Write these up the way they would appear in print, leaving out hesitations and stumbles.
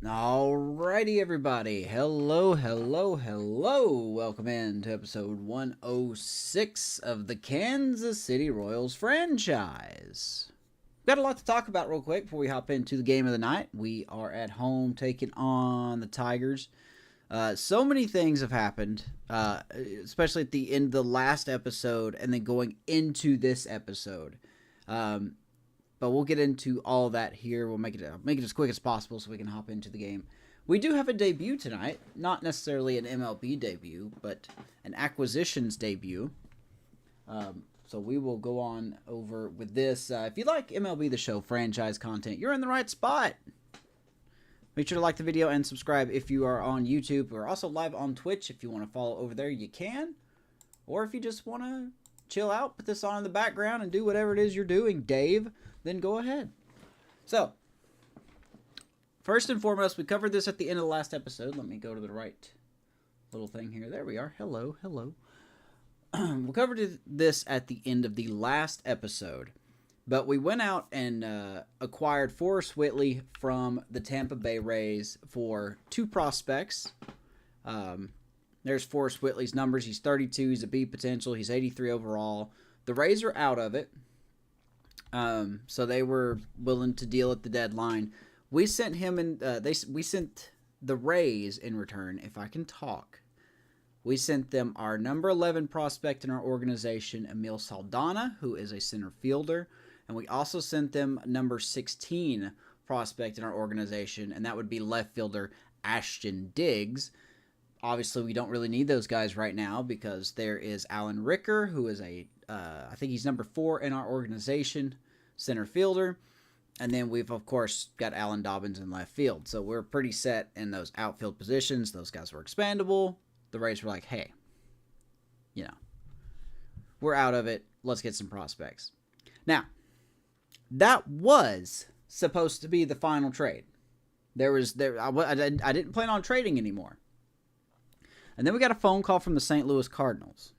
Alrighty, everybody. Hello. Welcome in to episode 106 of the Kansas City Royals franchise. Got a lot to talk about real quick before we hop into the game of the night. We are at home taking on the Tigers. So many things have happened, especially at the end of the last episode and then going into this episode. But we'll get into all that here. We'll make it as quick as possible so we can hop into the game. We do have a debut tonight. Not necessarily an MLB debut, but an acquisitions debut. So we will go on over with this. If you like MLB The Show franchise content, you're in the right spot. Make sure to like the video and subscribe if you are on YouTube. We're also live on Twitch. If you want to follow over there, you can. Or if you just want to chill out, put this on in the background and do whatever it is you're doing, Dave, then go ahead. So, first and foremost, we covered this at the end of the last episode. Let me go to the right little thing here. There we are. Hello. We covered this at the end of the last episode, but we went out and acquired Forrest Whitley from the Tampa Bay Rays for 2 prospects. There's Forrest Whitley's numbers. He's 32. He's a B potential. He's 83 overall. The Rays are out of it. So they were willing to deal at the deadline. We sent him in. We sent the Rays in return. If I can talk, we sent them our number 11 prospect in our organization, Emil Saldana, who is a center fielder, and we also sent them number 16 prospect in our organization, and that would be left fielder Ashton Diggs. Obviously, we don't really need those guys right now because there is Alan Ricker, who is I think he's number 4 in our organization, center fielder. And then we've, of course, got Alan Dobbins in left field. So we're pretty set in those outfield positions. Those guys were expandable. The Rays were like, hey, we're out of it. Let's get some prospects. Now, that was supposed to be the final trade. I didn't plan on trading anymore. And then we got a phone call from the St. Louis Cardinals.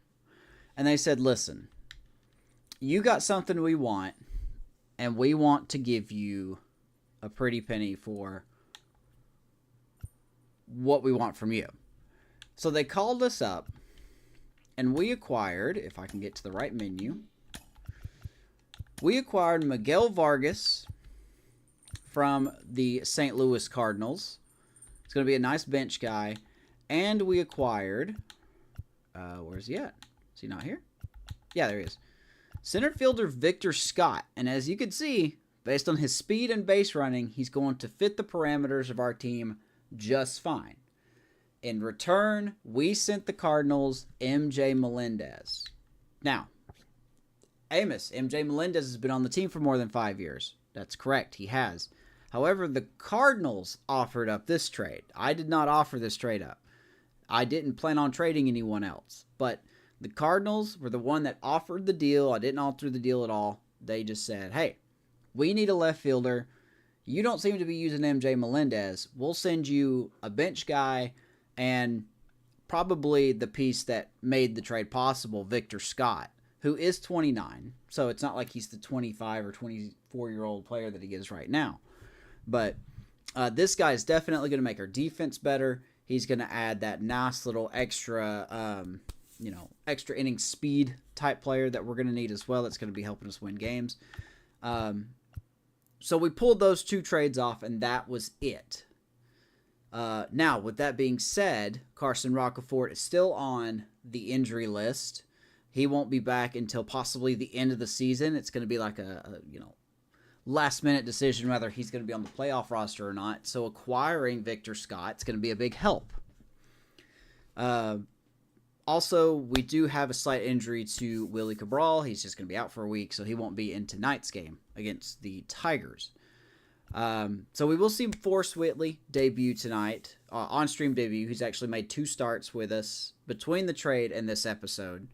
And they said, listen, you got something we want, and we want to give you a pretty penny for what we want from you. So they called us up, and we acquired, if I can get to the right menu, we acquired Miguel Vargas from the St. Louis Cardinals. It's going to be a nice bench guy. And we acquired, where's he at? Is he not here? Yeah, there he is. Center fielder Victor Scott. And as you can see, based on his speed and base running, he's going to fit the parameters of our team just fine. In return, we sent the Cardinals MJ Melendez. Now, Amos, MJ Melendez has been on the team for more than 5 years. That's correct, he has. However, the Cardinals offered up this trade. I did not offer this trade up. I didn't plan on trading anyone else, but the Cardinals were the one that offered the deal. I didn't alter the deal at all. They just said, hey, we need a left fielder. You don't seem to be using MJ Melendez. We'll send you a bench guy and probably the piece that made the trade possible, Victor Scott, who is 29. So it's not like he's the 25 or 24-year-old player that he is right now. But this guy is definitely going to make our defense better. He's going to add that nice little extra, extra inning speed type player that we're going to need as well. That's going to be helping us win games. So we pulled those 2 trades off, and that was it. Now, with that being said, Carson Roccaforte is still on the injury list. He won't be back until possibly the end of the season. It's going to be like a last-minute decision whether he's going to be on the playoff roster or not. So acquiring Victor Scott is going to be a big help. Also, we do have a slight injury to Willie Cabral. He's just going to be out for a week, so he won't be in tonight's game against the Tigers. So we will see Forrest Whitley debut tonight, on-stream debut. He's actually made 2 starts with us between the trade and this episode,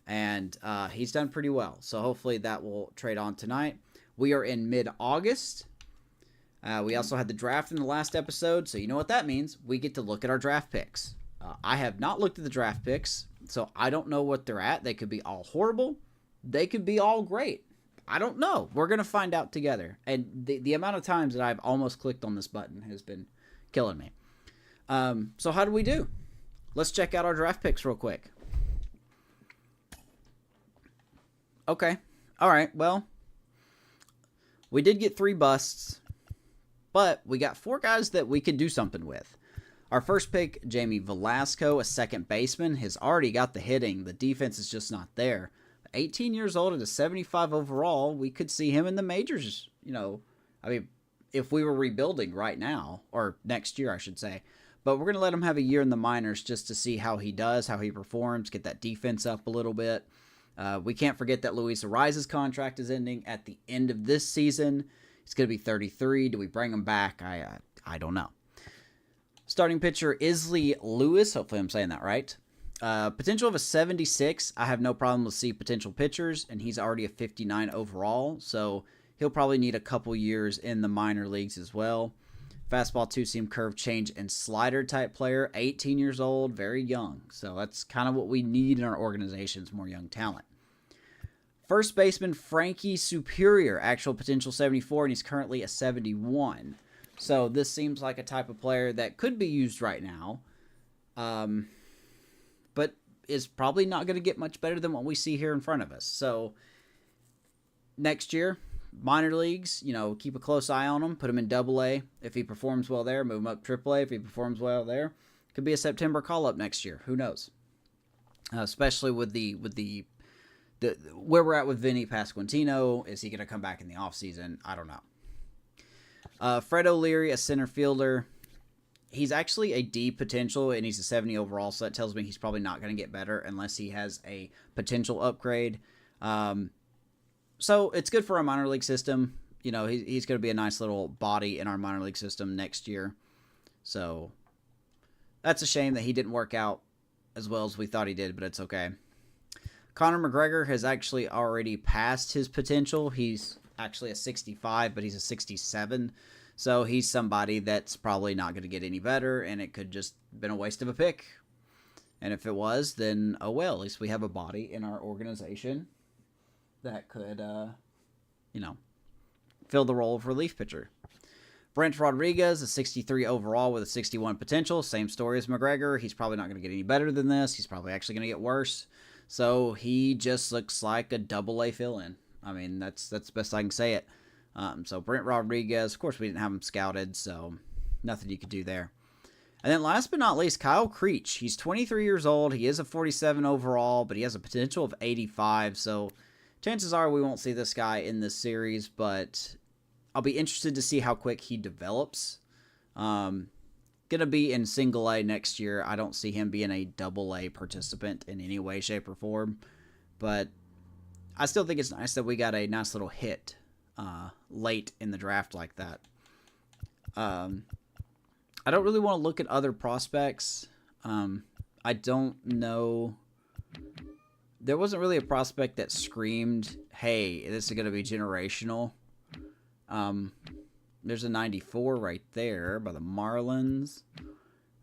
and he's done pretty well. So hopefully that will trade on tonight. We are in mid-August. We also had the draft in the last episode, so you know what that means. We get to look at our draft picks. I have not looked at the draft picks, so I don't know what they're at. They could be all horrible. They could be all great. I don't know. We're going to find out together. And the amount of times that I've almost clicked on this button has been killing me. So how do we do? Let's check out our draft picks real quick. Okay. All right. Well, we did get 3 busts, but we got 4 guys that we could do something with. Our first pick, Jamie Velasco, a second baseman, has already got the hitting. The defense is just not there. 18 years old at a 75 overall, we could see him in the majors. I mean, if we were rebuilding right now, or next year, I should say. But we're going to let him have a year in the minors just to see how he does, how he performs, get that defense up a little bit. We can't forget that Luis Ariza's contract is ending at the end of this season. He's going to be 33. Do we bring him back? I don't know. Starting pitcher, Isley Lewis. Hopefully I'm saying that right. Potential of a 76. I have no problem with C potential pitchers, and he's already a 59 overall, so he'll probably need a couple years in the minor leagues as well. Fastball, two-seam, curve, change, and slider type player. 18 years old, very young. So that's kind of what we need in our organizations, more young talent. First baseman, Frankie Superior. Actual potential 74, and he's currently a 71. So this seems like a type of player that could be used right now. But is probably not going to get much better than what we see here in front of us. So next year, minor leagues, keep a close eye on him. Put him in Double-A. If he performs well there, move him up Triple-A. If he performs well there, could be a September call-up next year. Who knows? Especially with the where we're at with Vinny Pasquantino. Is he going to come back in the offseason? I don't know. Fred O'Leary, a center fielder. He's actually a D potential, and he's a 70 overall, so that tells me he's probably not going to get better unless he has a potential upgrade. So it's good for our minor league system. He's going to be a nice little body in our minor league system next year. So that's a shame that he didn't work out as well as we thought he did, but it's okay. Conor McGregor has actually already passed his potential. He's actually a 65, but he's a 67. So he's somebody that's probably not going to get any better, and it could just been a waste of a pick. And if it was, then oh well. At least we have a body in our organization that could, fill the role of relief pitcher. Brent Rodriguez, a 63 overall with a 61 potential. Same story as McGregor. He's probably not going to get any better than this. He's probably actually going to get worse. So he just looks like a Double-A fill-in. I mean, that's the best I can say it. So Brent Rodriguez, of course, we didn't have him scouted, so nothing you could do there. And then last but not least, Kyle Creech. He's 23 years old. He is a 47 overall, but he has a potential of 85. So chances are we won't see this guy in this series, but I'll be interested to see how quick he develops. Going to be in Single-A next year. I don't see him being a Double-A participant in any way, shape, or form. But I still think it's nice that we got a nice little hit late in the draft like that. I don't really want to look at other prospects. I don't know. There wasn't really a prospect that screamed, hey, this is going to be generational. There's a 94 right there by the Marlins.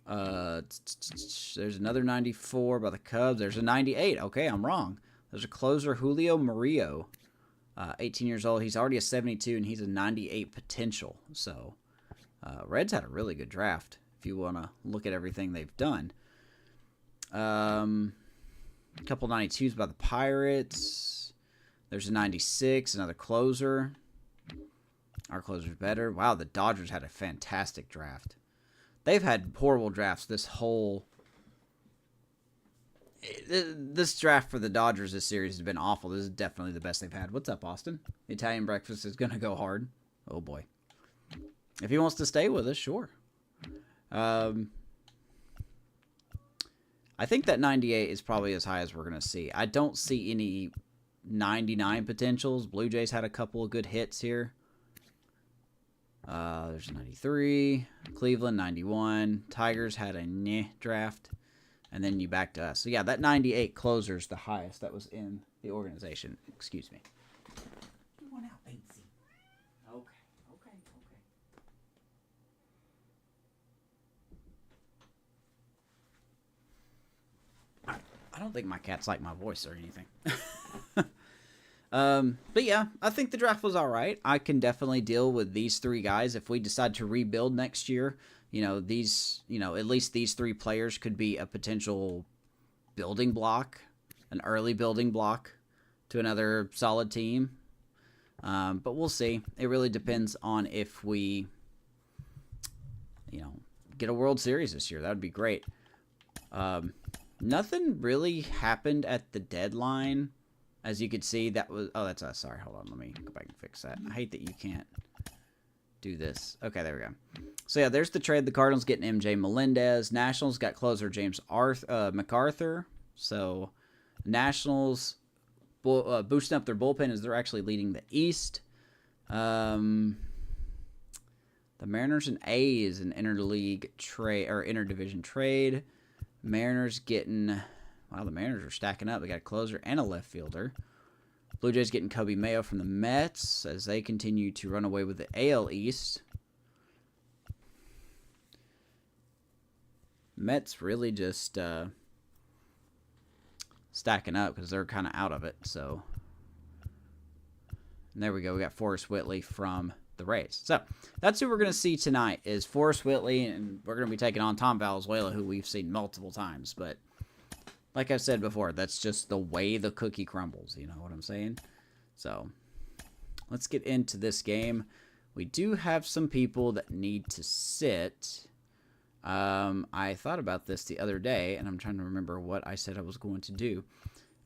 There's another 94 by the Cubs. There's a 98. Okay, I'm wrong. There's a closer, Julio Murillo. 18 years old. He's already a 72, and he's a 98 potential. So, Reds had a really good draft, if you want to look at everything they've done. A couple 92s by the Pirates. There's a 96, another closer. Our closer's better. Wow, the Dodgers had a fantastic draft. They've had horrible drafts this whole... This draft for the Dodgers this series has been awful. This is definitely the best they've had. What's up, Austin? Italian breakfast is going to go hard. Oh, boy. If he wants to stay with us, sure. I think that 98 is probably as high as we're going to see. I don't see any 99 potentials. Blue Jays had a couple of good hits here. There's a 93. Cleveland, 91. Tigers had a draft. And then you back to us. So, yeah, that 98 closer is the highest that was in the organization. Excuse me. Come on out, Banksy. Okay. I don't think my cats like my voice or anything. But, yeah, I think the draft was all right. I can definitely deal with these 3 guys if we decide to rebuild next year. you know, at least these 3 players could be a potential building block, an early building block to another solid team. But we'll see. It really depends on if we, get a World Series this year. That would be great. Nothing really happened at the deadline. As you could see, that was... Oh, that's us. Sorry, hold on. Let me go back and fix that. I hate that you can't do this. Okay, there we go. So, yeah, there's the trade. The Cardinals getting MJ Melendez. Nationals got closer James MacArthur. So, Nationals boosting up their bullpen as they're actually leading the East. The Mariners and A's an interleague trade or interdivision trade. Mariners getting... Wow, the Mariners are stacking up. They got a closer and a left fielder. Blue Jays getting Kobe Mayo from the Mets as they continue to run away with the AL East. Mets really just stacking up because they're kind of out of it. So, and there we go. We got Forrest Whitley from the Rays. So that's who we're going to see tonight is Forrest Whitley, and we're going to be taking on Tom Valenzuela, who we've seen multiple times. But like I've said before, that's just the way the cookie crumbles. You know what I'm saying? So let's get into this game. We do have some people that need to sit. I thought about this the other day, and I'm trying to remember what I said I was going to do.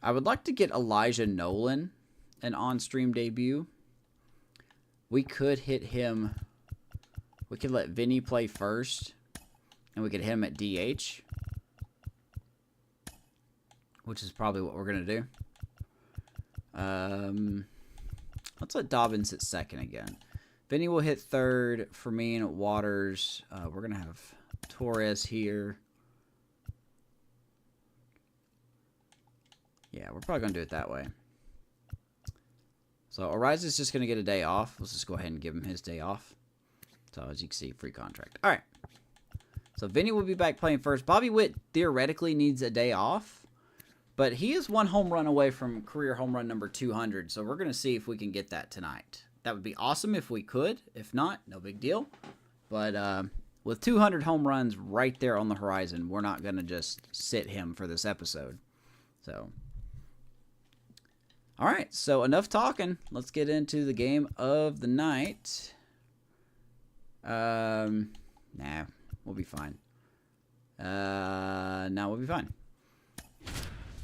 I would like to get Elijah Nolan an on-stream debut. We could hit him. We could let Vinny play first, and we could hit him at DH, which is probably what we're going to do. Let's let Dobbins hit second again. Vinny will hit third for me and Waters. We're going to have Torres here. Yeah, we're probably going to do it that way. So, Ariza is just going to get a day off. Let's just go ahead and give him his day off. So, as you can see, free contract. All right. So, Vinny will be back playing first. Bobby Witt theoretically needs a day off. But he is 1 home run away from career home run number 200. So, we're going to see if we can get that tonight. That would be awesome if we could. If not, no big deal. But with 200 home runs right there on the horizon, we're not going to just sit him for this episode. So, all right. So, enough talking. Let's get into the game of the night. Nah, we'll be fine. No, we'll be fine.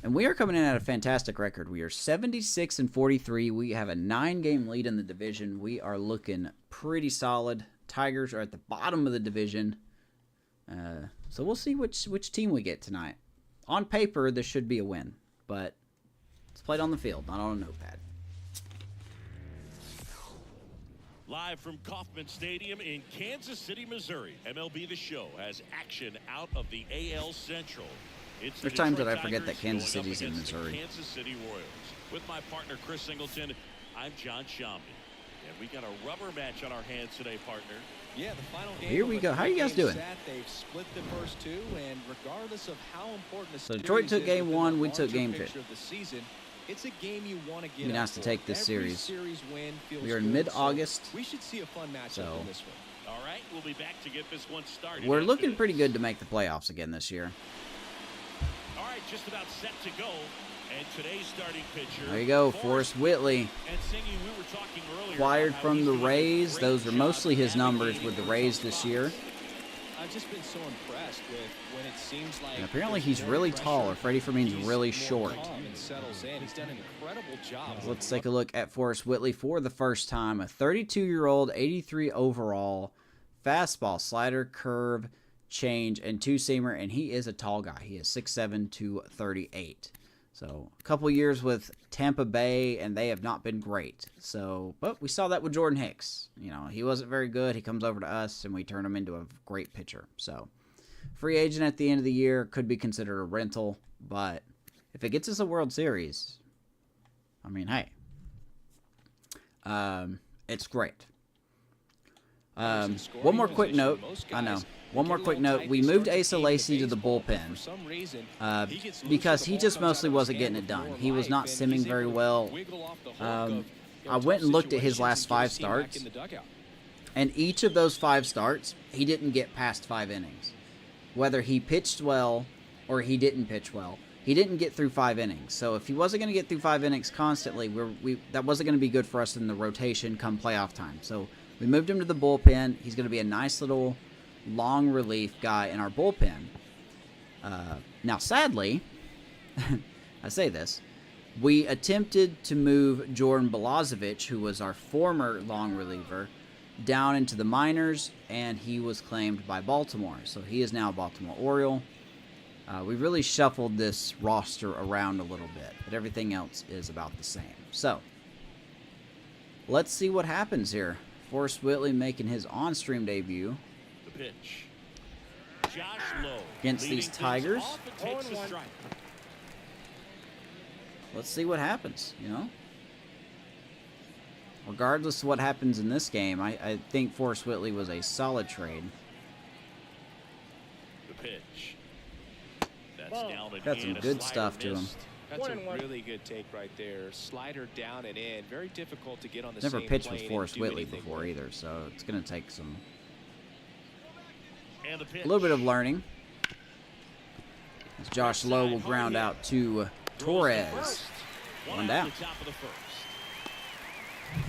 And we are coming in at a fantastic record. We are 76-43. We have a 9-game lead in the division. We are looking pretty solid. Tigers are at the bottom of the division. So we'll see which team we get tonight. On paper, this should be a win. But it's played on the field, not on a notepad. Live from Kauffman Stadium in Kansas City, Missouri, MLB The Show has action out of the AL Central. It's There's times that I forget that Kansas City's in Missouri. Kansas City Royals. With my partner Chris Singleton, I'm John Shambi. And we got a rubber match on our hands today, partner. Yeah, the final game. Here we go. How are you guys doing? They've split the first two, and regardless of how important the So Detroit took game 1, we took game 2. It's a game you want to get. It'd be nice to take this series. Win We are in mid-August. So we should see a fun matchup in this one. All right, we'll be back to get this one started. We're looking pretty good to make the playoffs again this year. All right, just about set to go. And today's starting pitcher. There you go, Forrest Whitley. And Singy, we were talking earlier Acquired from the Rays. Those are mostly his numbers with the Rays this year. I've just been so impressed with when it seems like. And apparently he's really tall, or Freddie Fermin's really short. He's done an incredible job. Let's take a look at Forrest Whitley for the first time. A 32-year-old, 83 overall, fastball, slider, curve, change, and two-seamer, and he is a tall guy. He is 6'7", 238. So, a couple years with Tampa Bay, and they have not been great. So, but we saw that with Jordan Hicks. You know, he wasn't very good. He comes over to us, and we turn him into a great pitcher. So, free agent at the end of the year, could be considered a rental. But if it gets us a World Series, I mean, hey, it's great. One more quick note. I know. One more quick note. We moved Asa Lacy to the bullpen because he just mostly wasn't getting it done. He was not simming very well. I went and looked at his last 5 starts, And each of those 5 starts, he didn't get past 5 innings. Whether he pitched well or he didn't pitch well, he didn't get through 5 innings. So if he wasn't going to get through 5 innings constantly, that wasn't going to be good for us in the rotation come playoff time. So we moved him to the bullpen. He's going to be a nice little long relief guy in our bullpen. Now, sadly, I say this, we attempted to move Jordan Balazovic, who was our former long reliever, down into the minors, and he was claimed by Baltimore. So he is now a Baltimore Oriole. We really shuffled this roster around a little bit, but everything else is about the same. So, let's see what happens here. Forrest Whitley making his on-stream debut. The pitch. Josh Lowe Against these Tigers. The Let's see what happens, you know? Regardless of what happens in this game, I think Forrest Whitley was a solid trade. pitch. That's down and Got some in. good stuff to him. That's a really good take right there. Slider down and in. Very difficult to get on the Never same pitched with plane Forrest and do Whitley anything before with. either, so it's going to take some And the pitch. a little bit of learning. As Josh Lowe will ground out to Torres. One down. At the top of the first.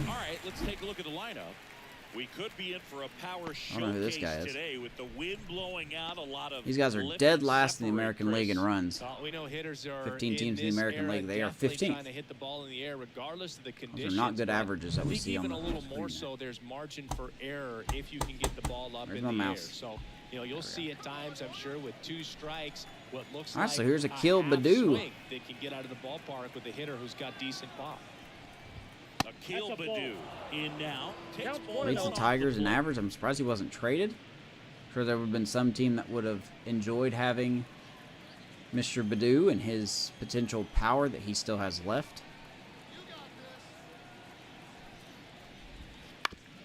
All right, let's take a look at the lineup. We could be in for a power I don't know who this guy showcase is. today with the wind blowing out. A lot of These guys are lift dead and last in the separate, American League in Chris. runs. We know hitters are 15 in teams in the this American era League. They are definitely 15th. trying to hit the ball in the air regardless of the Those conditions. are not good but averages that I we think see on even the a little screen more there. so. There's margin for error if you can get the ball up There's in my the mouse. air. So you'll see at times, I'm sure, with 2 strikes, what looks All right, like so here's a kill half Badoo. swing that can get out of the ballpark with a hitter who's got decent pop. Akil Badoo in now. Takes ball Leads the off Tigers in board. average. I'm surprised he wasn't traded. Sure, there would have been some team that would have enjoyed having Mr. Badoo and his potential power that he still has left.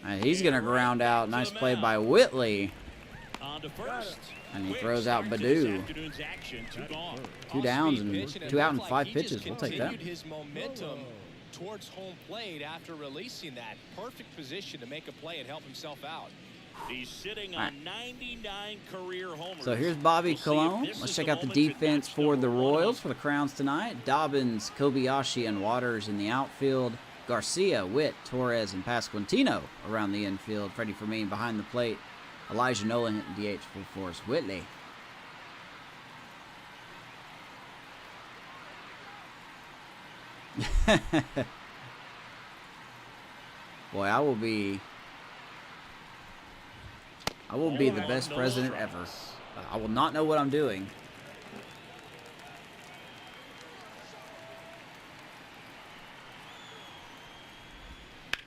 All right, he's going to ground out. Nice play by Whitley. On to first. And he Quick throws out start to this Badoo. afternoon's action. 2 gone. 2 downs Off-speed pitch, and it 2 out and looked 5 like he just pitches. We'll take that. continued his momentum towards home plate after releasing that. Perfect position to make a play and help himself out. He's sitting All right. on 99 career homers. So here's Bobby We'll see if Colon. this Let's is check the out the moment to defense notch for the number 100. Royals for the Crowns tonight. Dobbins, Kobayashi, and Waters in the outfield. Garcia, Witt, Torres, and Pasquantino around the infield. Freddie Fermin behind the plate. Elijah Nolan hitting DH for Forrest Whitley. Boy, I will be the best president ever. I will not know what I'm doing.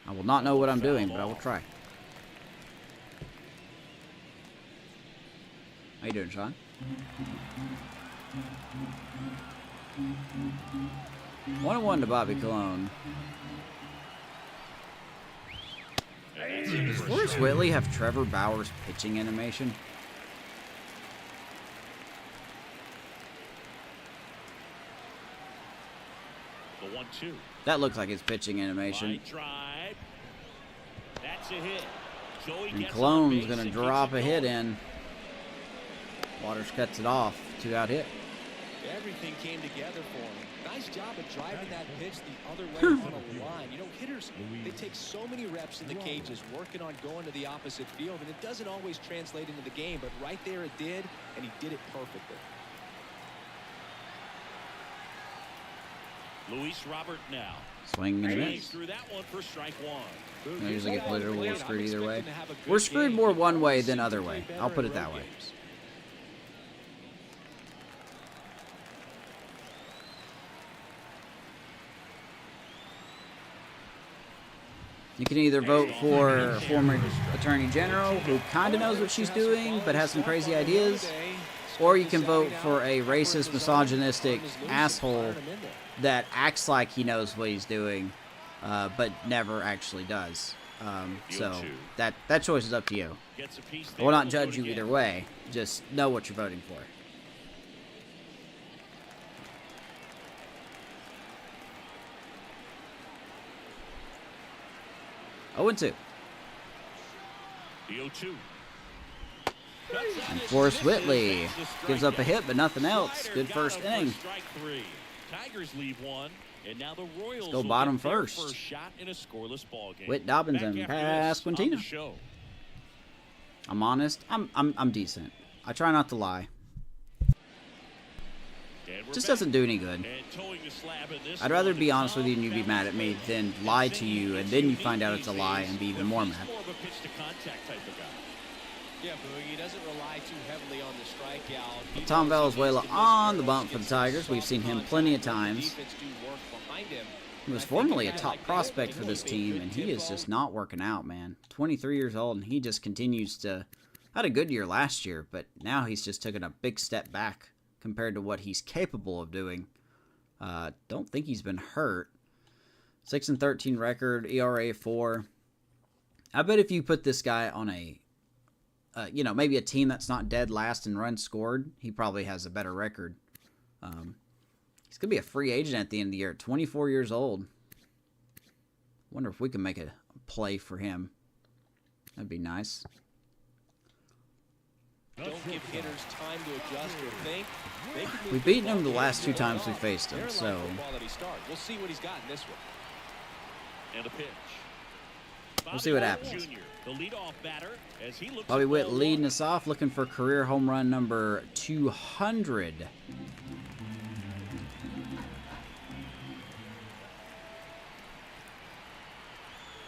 I will not know what I'm doing, but I will try. How you doing, Sean? 1-1 to Bobby Colon. Does Forrest Whitley have Trevor Bauer's pitching animation? The 1-2. That looks like his pitching animation. Line drive. That's a hit. Joey And gets on Colon's base going to and drop keeps a it hit going. in. Waters cuts it off. 2-out hit. Everything came together for him. Nice job of driving that pitch the other way on a line. Hitters, they take so many reps in the cages working on going to the opposite field, and it doesn't always translate into the game, but right there it did, and he did it perfectly. Luis Robert now. Swing and a Swings miss. through that one for strike 1. I usually get political. We're I'm screwed either way. expecting to have a good We're screwed game. more He one way always than seems other to way. play better I'll put in it that road way. games. You can either vote for a former attorney general who kind of knows what she's doing but has some crazy ideas, or you can vote for a racist, misogynistic asshole that acts like he knows what he's doing, but never actually does. So that choice is up to you. Gets a piece I will not there. judge you either way. Just know what you're voting for. Oh, and 2. The 0-2. And Forrest Whitley gives up a hit, but nothing else. Good first inning. Tigers leave one, and now the Royals Let's go bottom first. Shot in a scoreless ball game. Whit Dobbins and Pasquantino. I'm honest. I'm decent. I try not to lie. Just doesn't do any good. I'd rather be honest with you and you be mad at me than lie to you and then you find out it's a lie and be even more mad. Yeah, Boogie doesn't rely too heavily on the strikeout. Tom Valenzuela on the bump for the Tigers. We've seen him plenty of times. He was formerly a top prospect for this team, and he is just not working out, man. 23 years old, and he just continues to... Had a good year last year, but now he's just taken a big step back compared to what he's capable of doing. Don't think he's been hurt. 6-13 record, ERA 4. I bet if you put this guy on a... maybe a team that's not dead last in runs scored, he probably has a better record. He's going to be a free agent at the end of the year, 24 years old. Wonder if we can make a play for him. That'd be nice. Don't give hitters time to adjust or think. We've beaten him the last 2 times we faced him, so... We'll see what he's got in this one. And a pitch. We'll see what happens. The leadoff batter, as he looks Bobby Witt leading us off, looking for career home run number 200.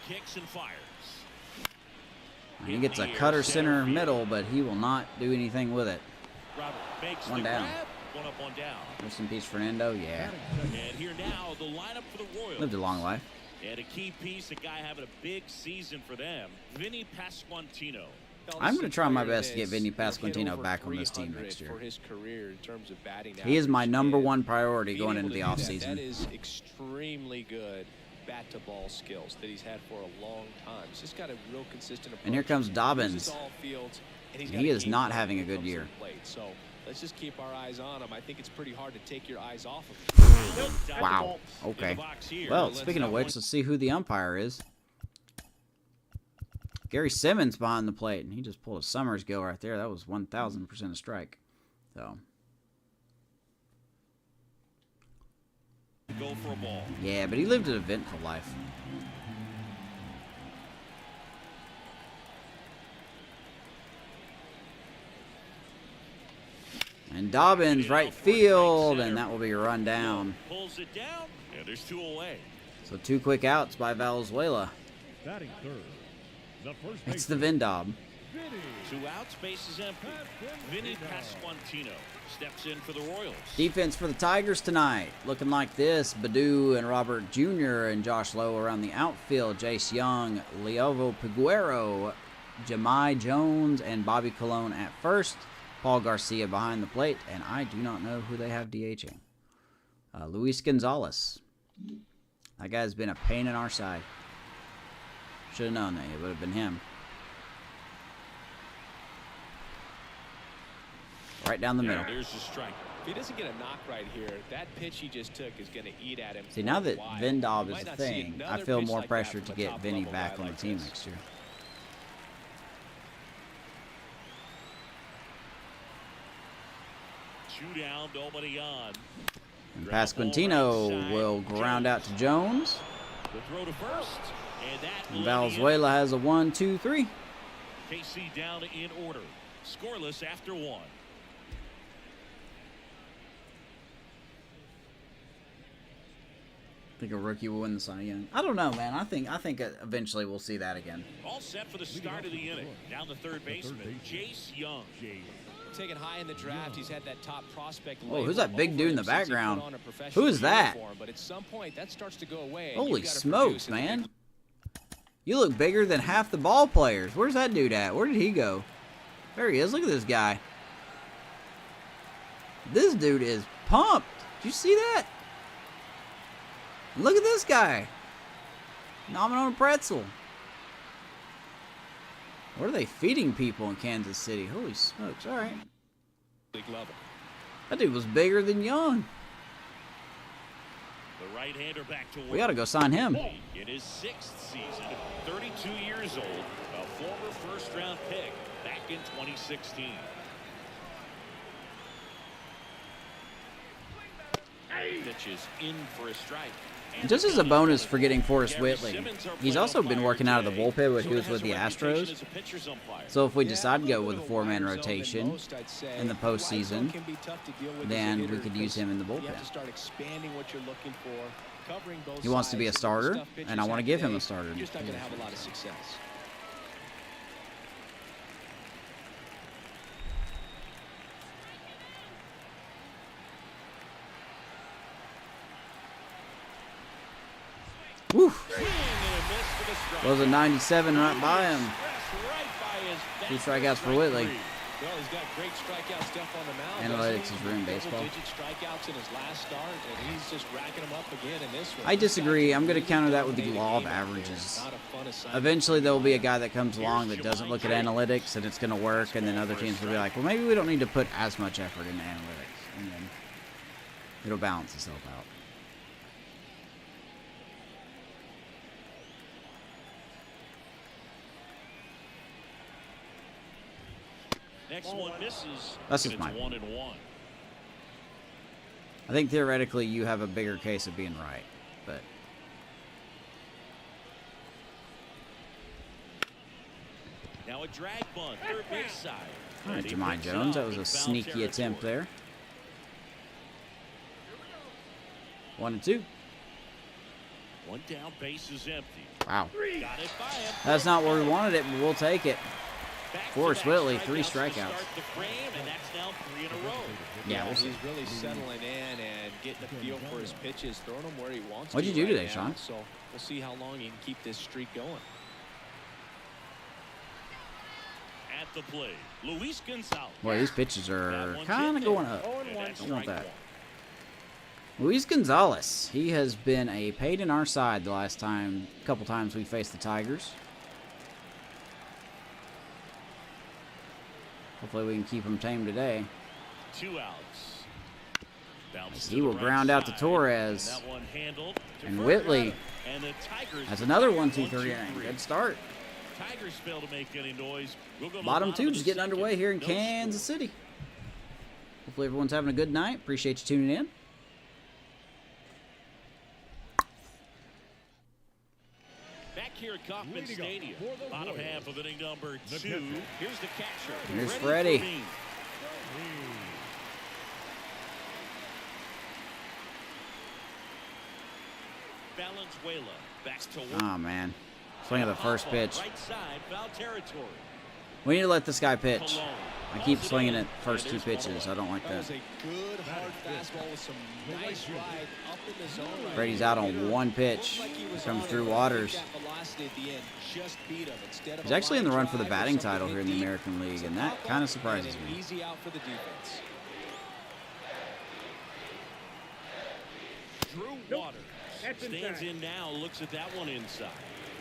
Kicks and fires. He gets a cutter center middle, but he will not do anything with it. One down. One up, one down. Rest in peace, Fernando. Yeah. And here now, the lineup for the Royals. Lived a long life. And a key piece, a guy having a big season for them, Vinny Pasquantino. I'm going to try my best to get Vinny Pasquantino back on this team next year. He is my #1 priority going into the offseason. That is extremely good bat-to-ball skills that he's had for a long time. He's just got a real consistent approach. And here comes Dobbins. He is not having a good year. So let's just keep our eyes on him. I think it's pretty hard to take your eyes off of him. Wow. Okay. Well, speaking of which, let's see who the umpire is. Gary Simmons behind the plate, and he just pulled a Summers go right there. That was 1,000% a strike. So. Go for a ball. Yeah, but he lived an eventful life. And Dobbins right field, and that will be a run down. Pulls it down, and there's 2 away. So 2 quick outs by Valenzuela. Batting third, the first It's the Vindob. 2 outs, base is empty. Vinny Pasquantino steps in for the Royals. Defense for the Tigers tonight. Looking like this. Badu and Robert Jr. and Josh Lowe around the outfield. Jace Young, Leovo Peguero, Jahmai Jones, and Bobby Colon at first. Paul Garcia behind the plate, and I do not know who they have DHing. Luis Gonzalez. That guy's been a pain in our side. Should have known that. It would have been him. Right down the middle. There's the strike. If he doesn't get a knock right here, that pitch he just took is going to eat at him. See, now that Vindob is a thing, I feel more pressure to get Vinny back on the team next year. Two down, nobody on. And Pasquantino will ground out to Jones. The throw to first. And Valenzuela has a 1-2-3. KC down in order. Scoreless after 1. I think a rookie will win the Cy Young. I don't know, man. I think eventually we'll see that again. All set for the start of the inning. Down the third baseman, Jace Young. Taken high in the draft, he's had that top prospect. Oh, who's that big dude in the background? Who is that? But at some point, that starts to go away. Holy smokes, man! You look bigger than half the ball players. Where's that dude at? Where did he go? There he is. Look at this guy. This dude is pumped. Did you see that? Look at this guy. Nomming on a pretzel. What are they feeding people in Kansas City? Holy smokes. All right. That dude was bigger than Young. The right-hander back to work. We got to go sign him. In his 6th season, 32 years old, a former first-round pick back in 2016. Pitches in for a strike. Just as a bonus for getting Forrest Whitley, he's also been working out of the bullpen when he was with the Astros. So if we decide to go with a four-man rotation in the postseason, then we could use him in the bullpen. He wants to be a starter, and I want to give him a starter. Just not going to have a lot of success. Woo! Was a 97 right by him. 2 strikeouts for Whitley. Well, he's got great strikeout stuff on the mound. Analytics is ruined baseball. Double-digit strikeouts in his last start, and he's just racking them up again in this one. I disagree. I'm going to counter that with the law of averages. Eventually, there will be a guy that comes along that doesn't look at analytics, and it's going to work, and then other teams will be like, well, maybe we don't need to put as much effort into analytics, and then it'll balance itself out. Next one misses. That's just my 1-1. I think theoretically you have a bigger case of being right, but now a drag bunt, third base side. all right, Jemai Jones, that was a sneaky attempt there. 1-2. One down, base is empty. Wow. Got it by him. That's not where we wanted it, but we'll take it. Forrest Whitley, 3 strikeouts. Start the frame, and that's now 3 in a row. Yeah, we'll see. He's really settling in and getting a feel for his pitches, throwing them where he wants What'd to. you do right today, now. Sean? So we'll see how long he can keep this streak going. At the plate, Luis Gonzalez. Boy, these pitches are kind of going up. And I that's don't want strike that. one. Luis Gonzalez, he has been a pain in our side the last couple times we faced the Tigers. Hopefully we can keep him tame today. 2 outs. Bounce He to will the ground right out to side. Torres. That one handled to And Vergara. Whitley And the Tigers has another fire 1-2-3 1-2-3. inning. Good start. Tigers fail to make any noise. We'll go to Bottom the 2 of just the getting second. underway here in No Kansas score. City. Hopefully everyone's having a good night. Appreciate you tuning in. Back here at Kauffman Leading up Stadium, for the bottom Royals, half of inning number the 2. catcher. Here's the catcher. Here's Ready Freddie. for me. Valenzuela back to work. Oh, man. Swing of the first pitch. Right side, foul territory. We need to let this guy pitch. Cologne. I keep Calls it swinging in. at first And 2 there's pitches. I 1-1. don't like That was that. a good hard fastball with some nice ride up in the zone. Right Brady's there. out on 1 pitch. Looked like he was Here comes on Drew it, but Waters. that velocity at the end just beat him. Instead of He's a actually in the line run for the drive or batting something title here in the deep, American League, it's a and that pop-up kind of surprises and an me. easy out for the defense. Drew Waters stands in now, looks at that one inside.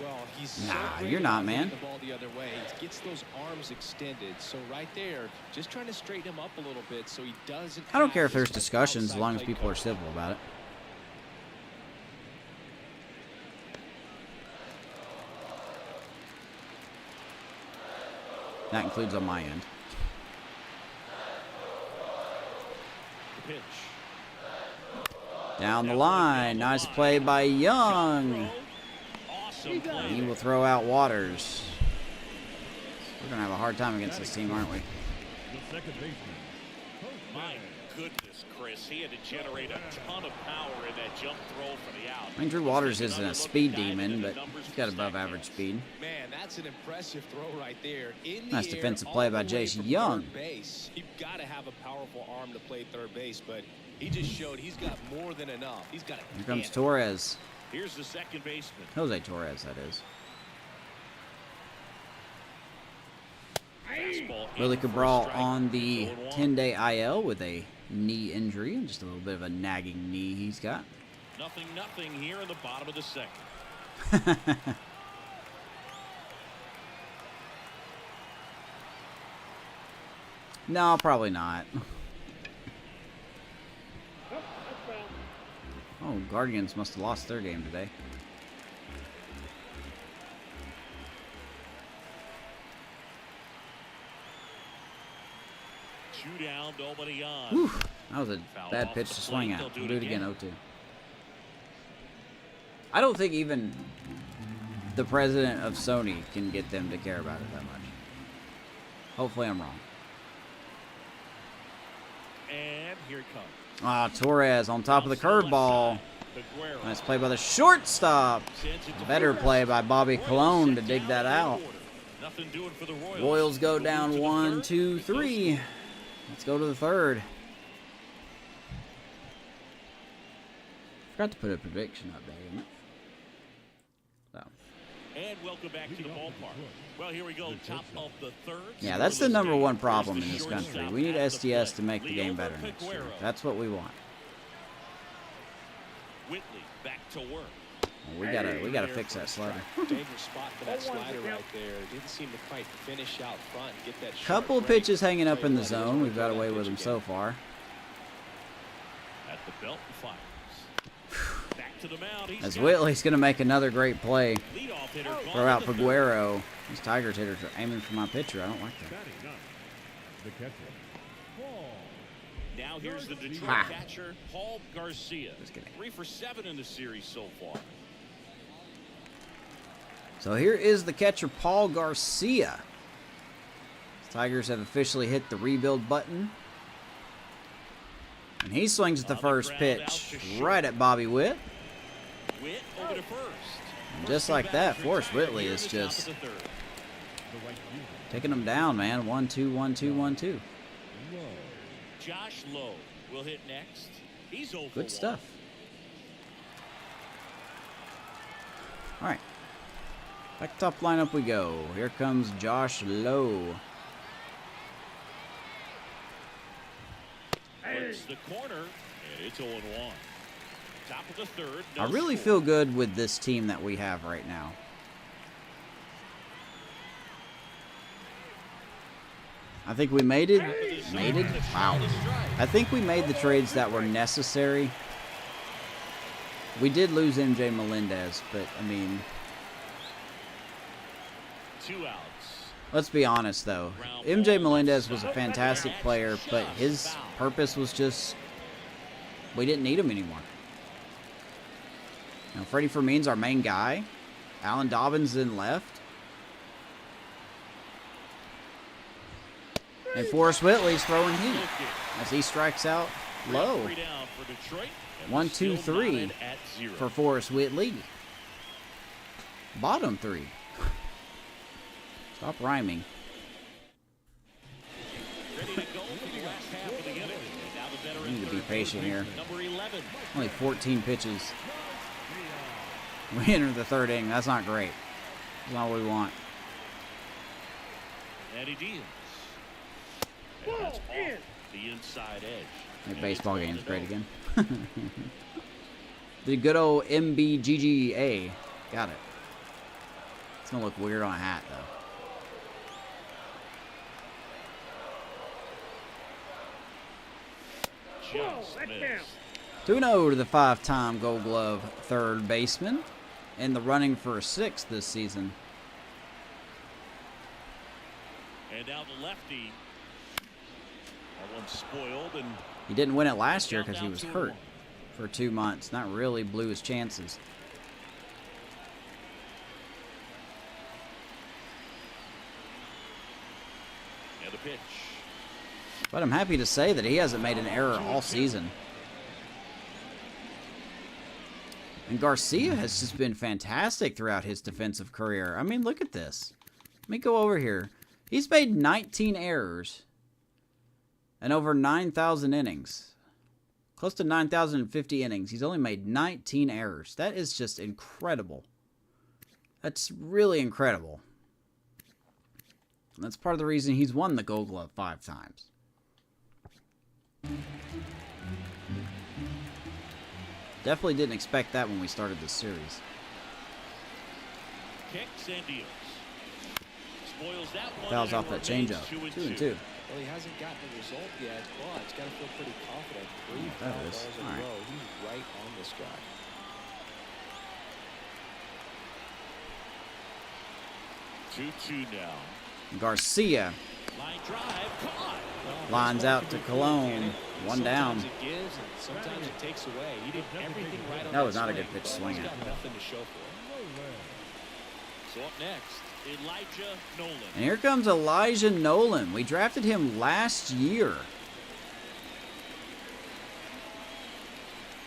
Well, he's Nah, so great you're not, about man. hitting the ball the other way. He gets those arms extended. So right there, just trying to straighten him up a little bit so he doesn't. I don't have care if this there's discussions as outside long as plate people are coverage. civil about it. That includes on my end. The pitch. Down the line. Nice play by Young. Awesome play. He will throw out Waters. We're going to have a hard time against this team, aren't we? The second baseman. My goodness, Chris. He had to generate a ton of power in that jump throw for the out. I mean, Drew Waters isn't a speed demon, but he's got above average speed. Man, that's an impressive throw right there. In the Nice air, defensive all play the by way Jason from Young. third base. You've got to have a powerful arm to play third base, but he just showed he's got more than enough. He's got a Here comes cannon. Torres. Here's the second baseman. Jose Torres, that is. Fastball in Willie for a Cabral strike. on the 0-1. 10-day IL with a knee injury. Just a little bit of a nagging knee he's got. Nothing here in the bottom of the second. No, probably not. Oh, Guardians must have lost their game today. 2 down, nobody on. Whew, that was a Foul bad off pitch the to swing plate. at. They'll We'll do do it it again, again. 0-2. I don't think even the president of Sony can get them to care about it that much. Hopefully I'm wrong. And here it comes. Ah, Torres on top of the curveball. Nice play by the shortstop. Better play by Bobby Colon to dig that out. Nothing doing for the Royals. Royals go They'll down move to the 1, third. 2, 3. Let's go to the third. Forgot to put a prediction up there, didn't it? So. And welcome back to the ballpark. Well, here we go. Top of the third. Yeah, that's the number one problem in this country. We need SDS to make the game better next year. That's what we want. Whitley back to work. We gotta fix that slider. Dangerous spot for that slider right there. Didn't seem to quite finish out front and get that sharp Couple of break. pitches hanging up in the zone. We've got away with them so far. At the belt and fires. Back to the mound. He's As got Whitley's gonna make another great play. leadoff hitter gone Throw out to the third. Figueroa. These Tigers hitters are aiming for my pitcher. I don't like that. Batting ninth, the catcher, Paul. Now here's the Detroit Ha. catcher, Paul Garcia. Just kidding. 3 for 7 in the series so far. So here is the catcher, Paul Garcia. The Tigers have officially hit the rebuild button. And he swings at the On the first ground, pitch out to short. right at Bobby Witt. Witt over to first. And just like that, Forrest Whitley is just The right fielder, taking them down, man. 1-2, 1-2, 1-2. Low. Josh Lowe will hit next. He's over. Good stuff. All right. Back top lineup we go. Here comes Josh Lowe. It's the corner, and it's 0-1. Top of the third. I no really score. feel good with this team that we have right now. I think we made it. Wow. I think we made the trades that were necessary. We did lose MJ Melendez, but I mean, 2 outs. let's be honest though. MJ Melendez was a fantastic player, but his purpose was just we didn't need him anymore. Now, Freddie Fermin's our main guy. Alan Dobbins in left. And Forrest Whitley's throwing heat as he strikes out low. 3 down for Detroit. and 1, we're 2, still 3 knotted at 0. for Forrest Whitley. Bottom 3. Stop rhyming. Ready to go for the last half of the inning. And now the veteran We need to be third patient here. baseman, number 11. Only 14 pitches. We enter the third inning. That's not great. That's not what we want. Eddie Diaz. And that's off the inside edge. Make And baseball it's games 1-0. great again. The good old MBGGA. Got it. It's going to look weird on a hat, though. Just missed. 2-0 to the 5-time Gold Glove third baseman. In the running for a 6th this season. And now the lefty. That one's spoiled, and He didn't win it last year because he was hurt for 2 months. That really blew his chances. and the pitch. But I'm happy to say that he hasn't made an error all season. And Garcia has just been fantastic throughout his defensive career. I mean, look at this. Let me go over here. He's made 19 errors and over 9,000 innings. Close to 9,050 innings. He's only made 19 errors. That is just incredible. That's really incredible. And that's part of the reason he's won the Gold Glove 5 times. Definitely didn't expect that when we started this series. Kicks and deals. Spoils that one. Fouls and off it that remains changeup. 2-2. 2-2. Well, he hasn't gotten the result yet, but he's got to feel pretty confident. 3 That foul is. balls in All a right. row. He's right on this guy. Two now. Garcia. Line drive, caught. Lines out to Cologne. One down. Sometimes it gives and sometimes it takes away. He did everything right on That was not a swing, good pitch but swing he's at. got nothing to show for it. So up next, Elijah Nolan. And here comes Elijah Nolan. We drafted him last year.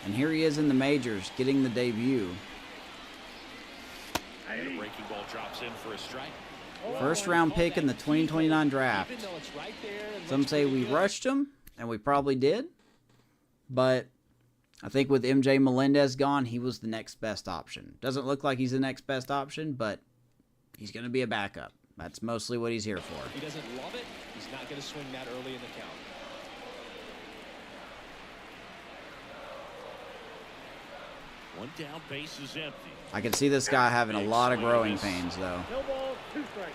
And here he is in the majors, getting the debut. And a breaking ball drops in for a strike. First round pick in the 2029 draft. Even though it's right there and Some looks say pretty we good. rushed him, and we probably did. But I think with MJ Melendez gone, he was the next best option. Doesn't look like he's the next best option, but he's going to be a backup. That's mostly what he's here for. If he doesn't love it, he's not going to swing that early in the count. One down, base is empty. I can see this guy having a lot of growing pains, though.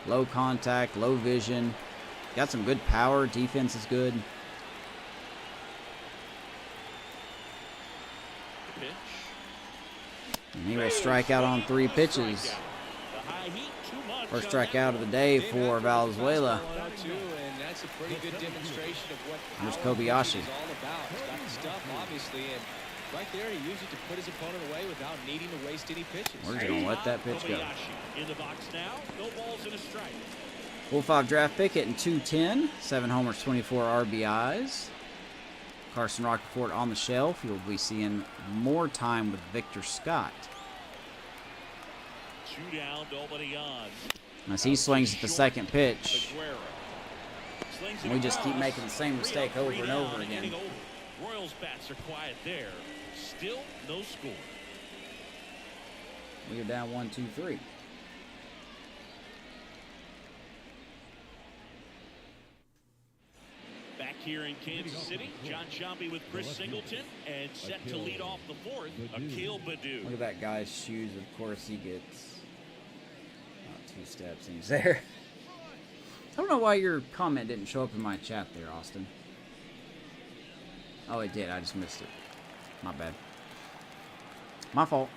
Low contact, low vision. Got some good power. Defense is good. The pitch. And he will strike out on 3 pitches. The high heat, too much. First strikeout of the day for Valenzuela. 102, and that's a pretty good demonstration of what Here's power Kobayashi. is all about. He's got the stuff, obviously, and right there he used it to put his opponent away without needing to waste any pitches. We're just going to let that pitch go. Kobayashi in the box now. No balls and a strike. Full 5 draft pick hitting 210. 7 homers, 24 RBIs. Carson Rockefeller on the shelf. You'll be seeing more time with Victor Scott. 2 down, nobody on. As he swings at the second pitch. Aguero. Slings it And we just keep across. making the same mistake over and over again. Inning over. Royals bats are quiet there. Still no score. We are down 1-2-3. Back here in Kansas City, John Sciambi with Chris Singleton, and set to lead off the fourth, Akil Baddoo. Look at that guy's shoes. Of course, he gets 2 steps and he's there. I don't know why your comment didn't show up in my chat there, Austin. Oh, it did. I just missed it. My bad. My fault.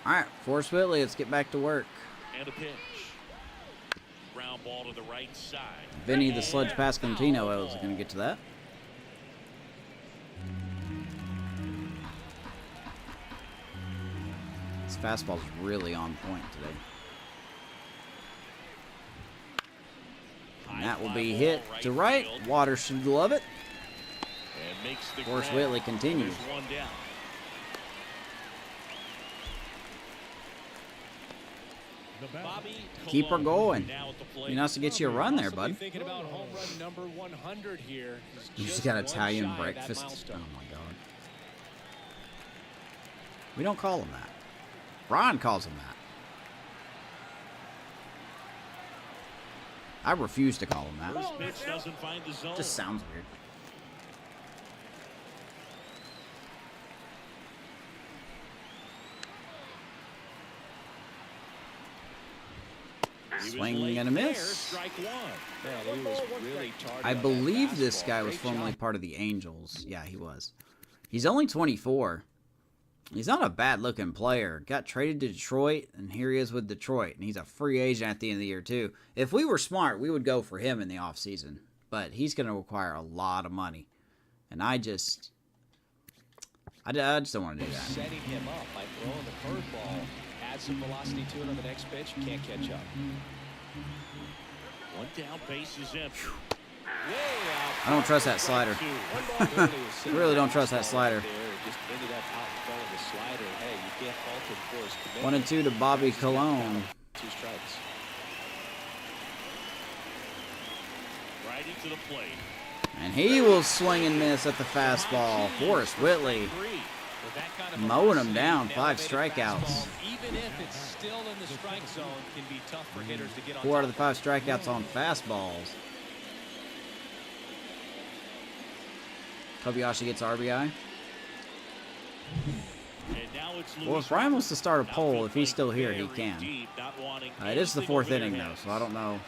All right, Forrest Whitley, let's get back to work. And a pitch. Ground ball to the right side. Vinny the Sludge Pasquantino, I was going to get to that. This fastball's really on point today. And that will be hit to right. Water should love it. And makes the Forrest grab. Whitley continues. There's one down. Bobby Keep her Colon going. now at the plate. Be nice to get you a run there, Possibly bud. thinking about home run number 100 here. He's You just just got one Italian shy of that breakfast. Oh milestone. my god. We don't call him that. Brian calls him that. I refuse to call him that. First pitch doesn't find the zone. Just sounds weird. He was Swing late and a there, miss. strike one. Yeah, he was really targeted I on that believe this fastball. guy was Great formerly job. part of the Angels. Yeah, he was. He's only 24. He's not a bad-looking player. Got traded to Detroit, and here he is with Detroit. And he's a free agent at the end of the year, too. If we were smart, we would go for him in the offseason. But he's going to require a lot of money. And I just don't want to do that. Setting him up by throwing the curveball. Add some velocity to it on the next pitch. Can't catch up. One down, base is empty. Way out. I don't trust that slider. Really don't trust that slider. Just ended up out in front of the slider. Hey, you can't fault him for his commitment. 1 and 2 to Bobby Colon. 2 strikes. Righty to the plate. And he will swing and miss at the fastball. Forrest Whitley With that kind of mowing him velocity, down. an 5 elevated strikeouts. fastball, even if it's still in the strike zone, can be tough for hitters to get on 4 out of the top 5 strikeouts on fastballs. Kobayashi gets RBI. And now it's Well, Luis if Brian wants to start a Outfield poll, if he's still here, very he can. deep, not wanting It is the anything 4th over their inning, though, heads. so I don't know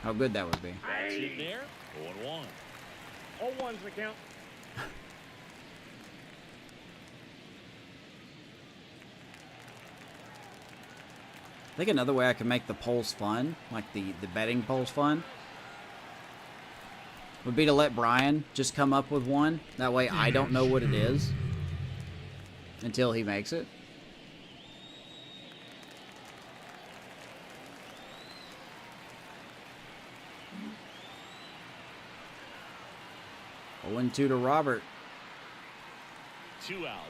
how good that would be. That's in there. 0-1. All ones the count. think another way I can make the polls fun, like the betting polls fun, would be to let Brian just come up with one. That way I don't know what it is until he makes it. Oh, 1-2 to Robert. 2 outs.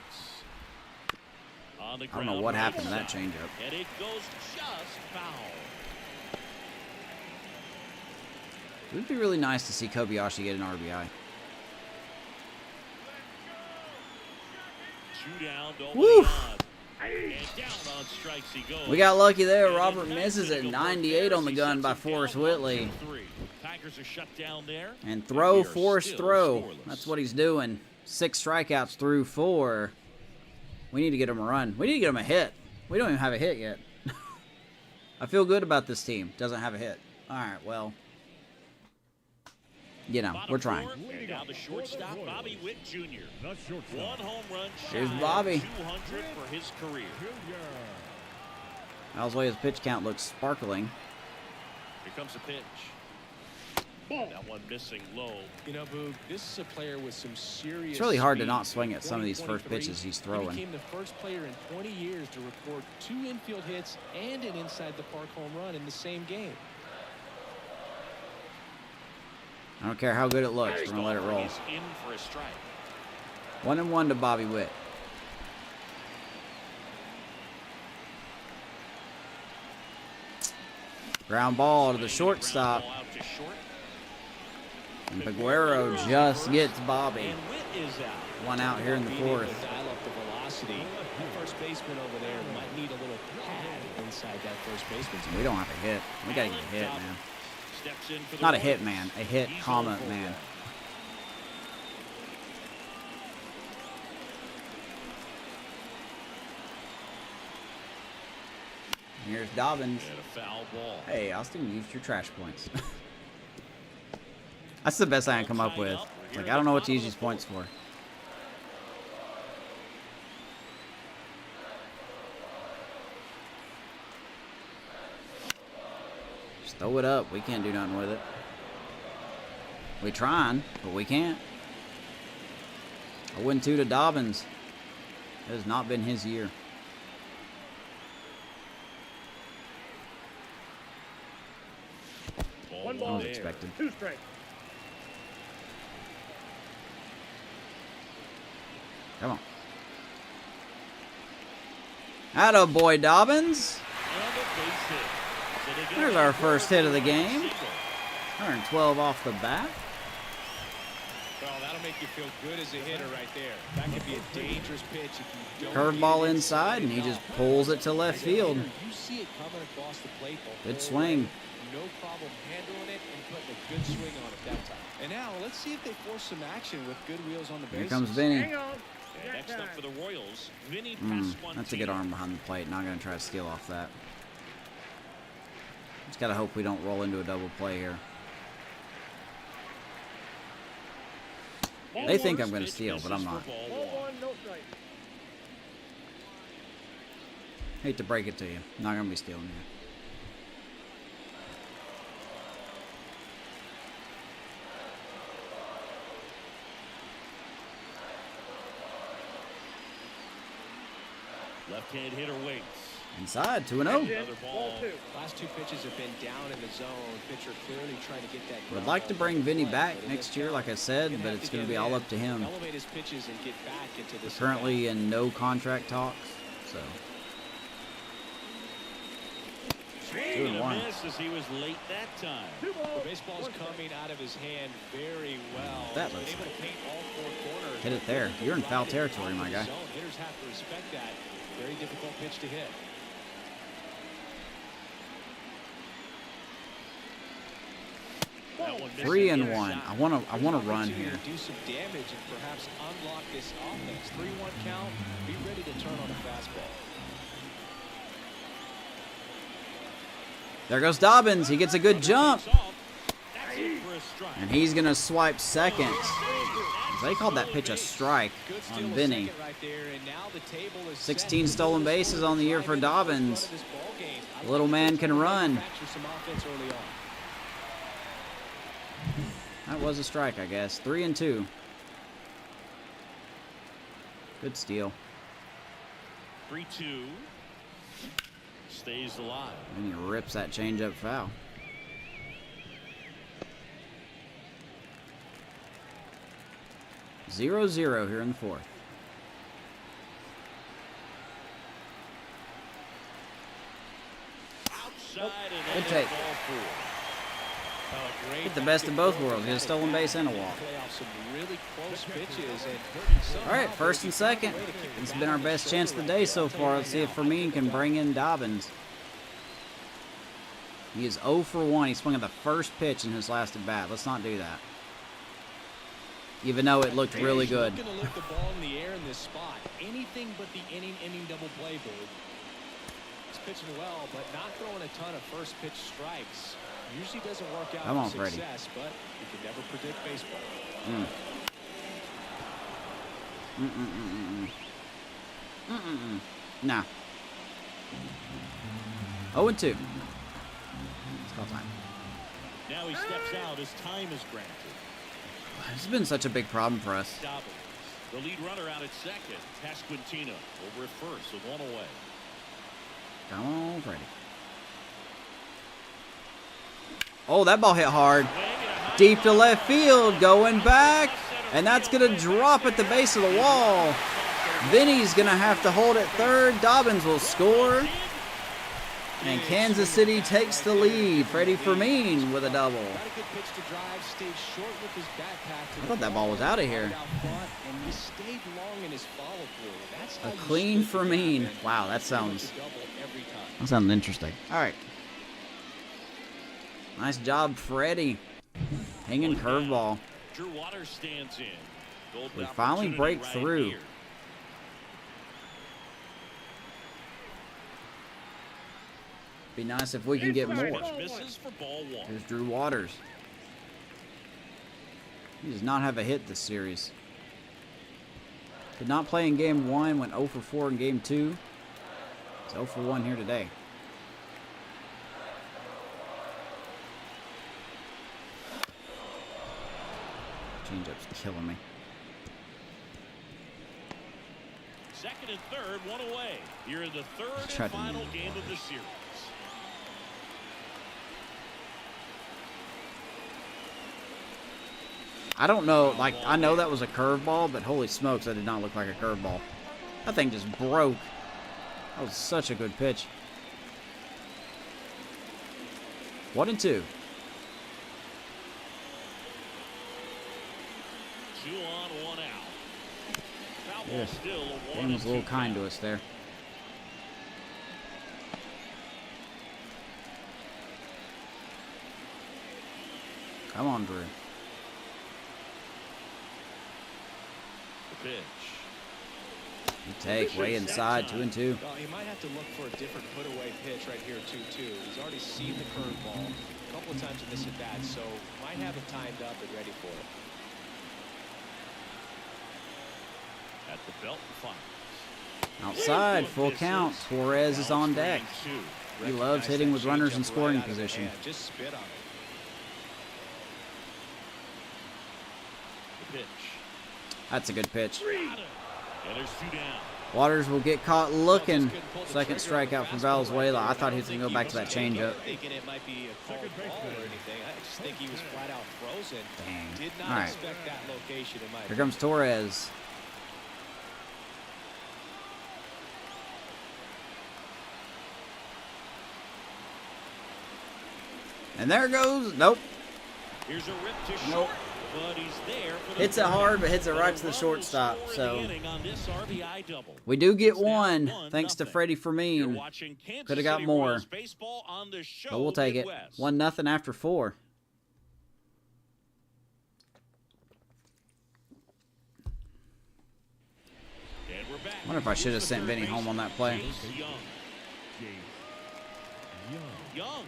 On the I ground, don't know what right happened to that side. changeup. And it goes just foul. It would be really nice to see Kobayashi get an RBI. 2 down, Woo! on. And down on strikes he goes. We got lucky there. And Robert in misses at ninth 98 on the he gun sets by it down Forrest 1-3. Whitley. Tigers are shut down there. And throw, we are Forrest, still throw. scoreless. That's what he's doing. 6 strikeouts through 4. We need to get him a run. We need to get him a hit. We don't even have a hit yet. I feel good about this team. Doesn't have a hit. All right, well, you know, we're trying. And down the shortstop, Bobby Witt Jr. The shortstop. 1 home run Here's shy of Bobby. 200 for his career. Junior. Alzuela's pitch count looks sparkling. Here comes the pitch. That one missing low. You know, Boog, this is a player with some serious It's really hard to speed. not swing at some of these first 2023, pitches he's He throwing. became the first player in 20 years to record 2 infield hits and an inside the park home run in the same game. I don't care how good it looks. We're going to let it roll. He's in for a strike. 1-1 to Bobby Witt. Ground ball to the shortstop. Ball out to short. And Peguero just gets Bobby. And Witt is out. 1 out here in the Being able to 4th. dial up the velocity. The first baseman over there might need a little pad inside that first baseman. We don't have a hit. We got to get a hit, man. Steps in for the Not a Royals. hit, man. A hit, He's comma, on for man. one. Here's Dobbins. And a foul ball. Hey, Austin, use your trash points. That's the best I can come up with. Like, I don't know what to use these points for. Just throw it up. We can't do nothing with it. We trying, but we can't. 0-2 to Dobbins. It has not been his year. Ball 1 I ball, was there. expecting. 2 strikes. Come on. Atta boy, Dobbins. And a base hit. So they get There's a our first hit of the game. single. 112 off the bat. Well, that'll make you feel good as a hitter right there. That could be a dangerous pitch if you don't Curveball get it inside, and he at just all. pulls it to left As a field. hitter, You see it coming across the plate the Good whole swing. way. No problem handling it and putting a good swing on it that time. And now let's see if they force some action with good wheels on the Here bases. comes Vinny. Hang on. And Jack next up time. for the Royals, Vinny Mm, Pasquantino. that's a good arm behind the plate. Not going to try to steal off that. Just got to hope we don't roll into a double play here. They think I'm going to Pitch steal, but I'm misses for not. ball Ball one. 1, no strike. Hate to break it to you. Not going to be stealing here. Left-hand hitter waits. Inside, 2-0. Another Ball ball. 2. Last 2 pitches have been down in the zone. Pitcher clearly trying to get that. Would ground like to ball bring to Vinny play, back but in next this year, count, like I said, gonna but have it's to going to get be all in, up to him. Elevate his pitches and get back into this. Currently in no contract talks, so. Swing and a 2-1. miss as he was late that time. 2 balls. The baseball's 1 strike. coming out of his hand very well. That He's looks been able to paint all 4 corners. Hit it there. You're in foul territory, my guy. Zone. Hitters have to respect that. Very difficult pitch to hit. That one missing 3-1. inside. I want to run Opportunity here. to do some damage and perhaps unlock this offense. 3-1 count. Be ready to turn on a fastball. There goes Dobbins. He gets a good jump. That's it for a strike. And he's going to swipe second. They called that pitch a strike Good steal on of Vinny. second right there, and now the table is 16 set. stolen bases on the year for Dobbins. The little man can run. Some offense early on. That was a strike, I guess. 3-2. Good steal. 3-2. Stays alive. And he rips that changeup foul. 0-0 here in the fourth. Outside and Good in take. ball four. Get the best of both worlds. Get a stolen base and a walk. All right, first and second. This has been our best chance of the day so far. Let's see if Fermin can bring in Dobbins. He is 0 for 1. He swung at the first pitch in his last at bat. Let's not do that. Even though it looked really good. Looking to lift the ball in the air in this spot. Anything but the inning double play board. He's pitching well, but not throwing a ton of first pitch strikes. Usually doesn't work out Come on, for Freddie. success, but you can never predict baseball. Nah. 0-2. It's call time. Now he steps out as time is granted. This has been such a big problem for us. Dobbins, the lead runner out at second. Pasquantino over at first with one away. Come on, Freddie. Oh, that ball hit hard. Deep to left field, going back. And that's going to drop at the base of the wall. Vinny's going to have to hold at third. Dobbins will score. And Kansas City takes the lead. Freddie Fermin with a double. I thought that ball was out of here. A clean Fermin. Wow, that sounds interesting. All right. Nice job, Freddie. Hanging curveball. Drew Waters stands in. Golden We finally opportunity break right through. here. Be nice if we can get more. Pitch misses for ball one. Here's Drew Waters. He does not have a hit this series. Did not play in game 1, went 0 for 4 in game 2. He's 0 for 1 here today. Changeup's killing me. Second and third, one away. Here in the third Tried and to final move game of the series. I don't know, like, I know that was a curveball, but holy smokes, that did not look like a curveball. That thing just broke. That was such a good pitch. 1-2. 2 on, 1 out. Foul ball Yeah. still a 1 Game was a little and 2 kind count. to us there. Come on, Drew. The pitch. You take way inside, 2-2. Well, he might have to look for a different put-away pitch right here, 2-2. He's already seen the curveball a couple of times in this at-bat, so might have it timed up and ready for it. At the belt and fires. Outside, full count. Torres is on deck. Two. He loves hitting with runners in scoring position. Just spit on it. The pitch. That's a good pitch. Got him. And there's 2 down. Waters will get caught looking. Second strikeout for Valenzuela. I thought he was going to go back to that changeup. Thinking it might be a called ball or anything. I just think he was flat out frozen. Dang. Did All not right. expect that location in my Here comes Torres. And there goes. Nope. Here's a rip to Nope. short, but he's there for the Hits it third. hard, but hits it But right a to the run will shortstop. score in So the inning on this RBI double. we do get It's now one, 1-0. thanks to Freddie You're Fermin. watching Kansas Coulda got City more. Royals baseball on the show But we'll take it. Midwest. 1-0 after 4. And we're back. I wonder if I should have sent Vinny home on that play. Chase Young. Chase Young. Young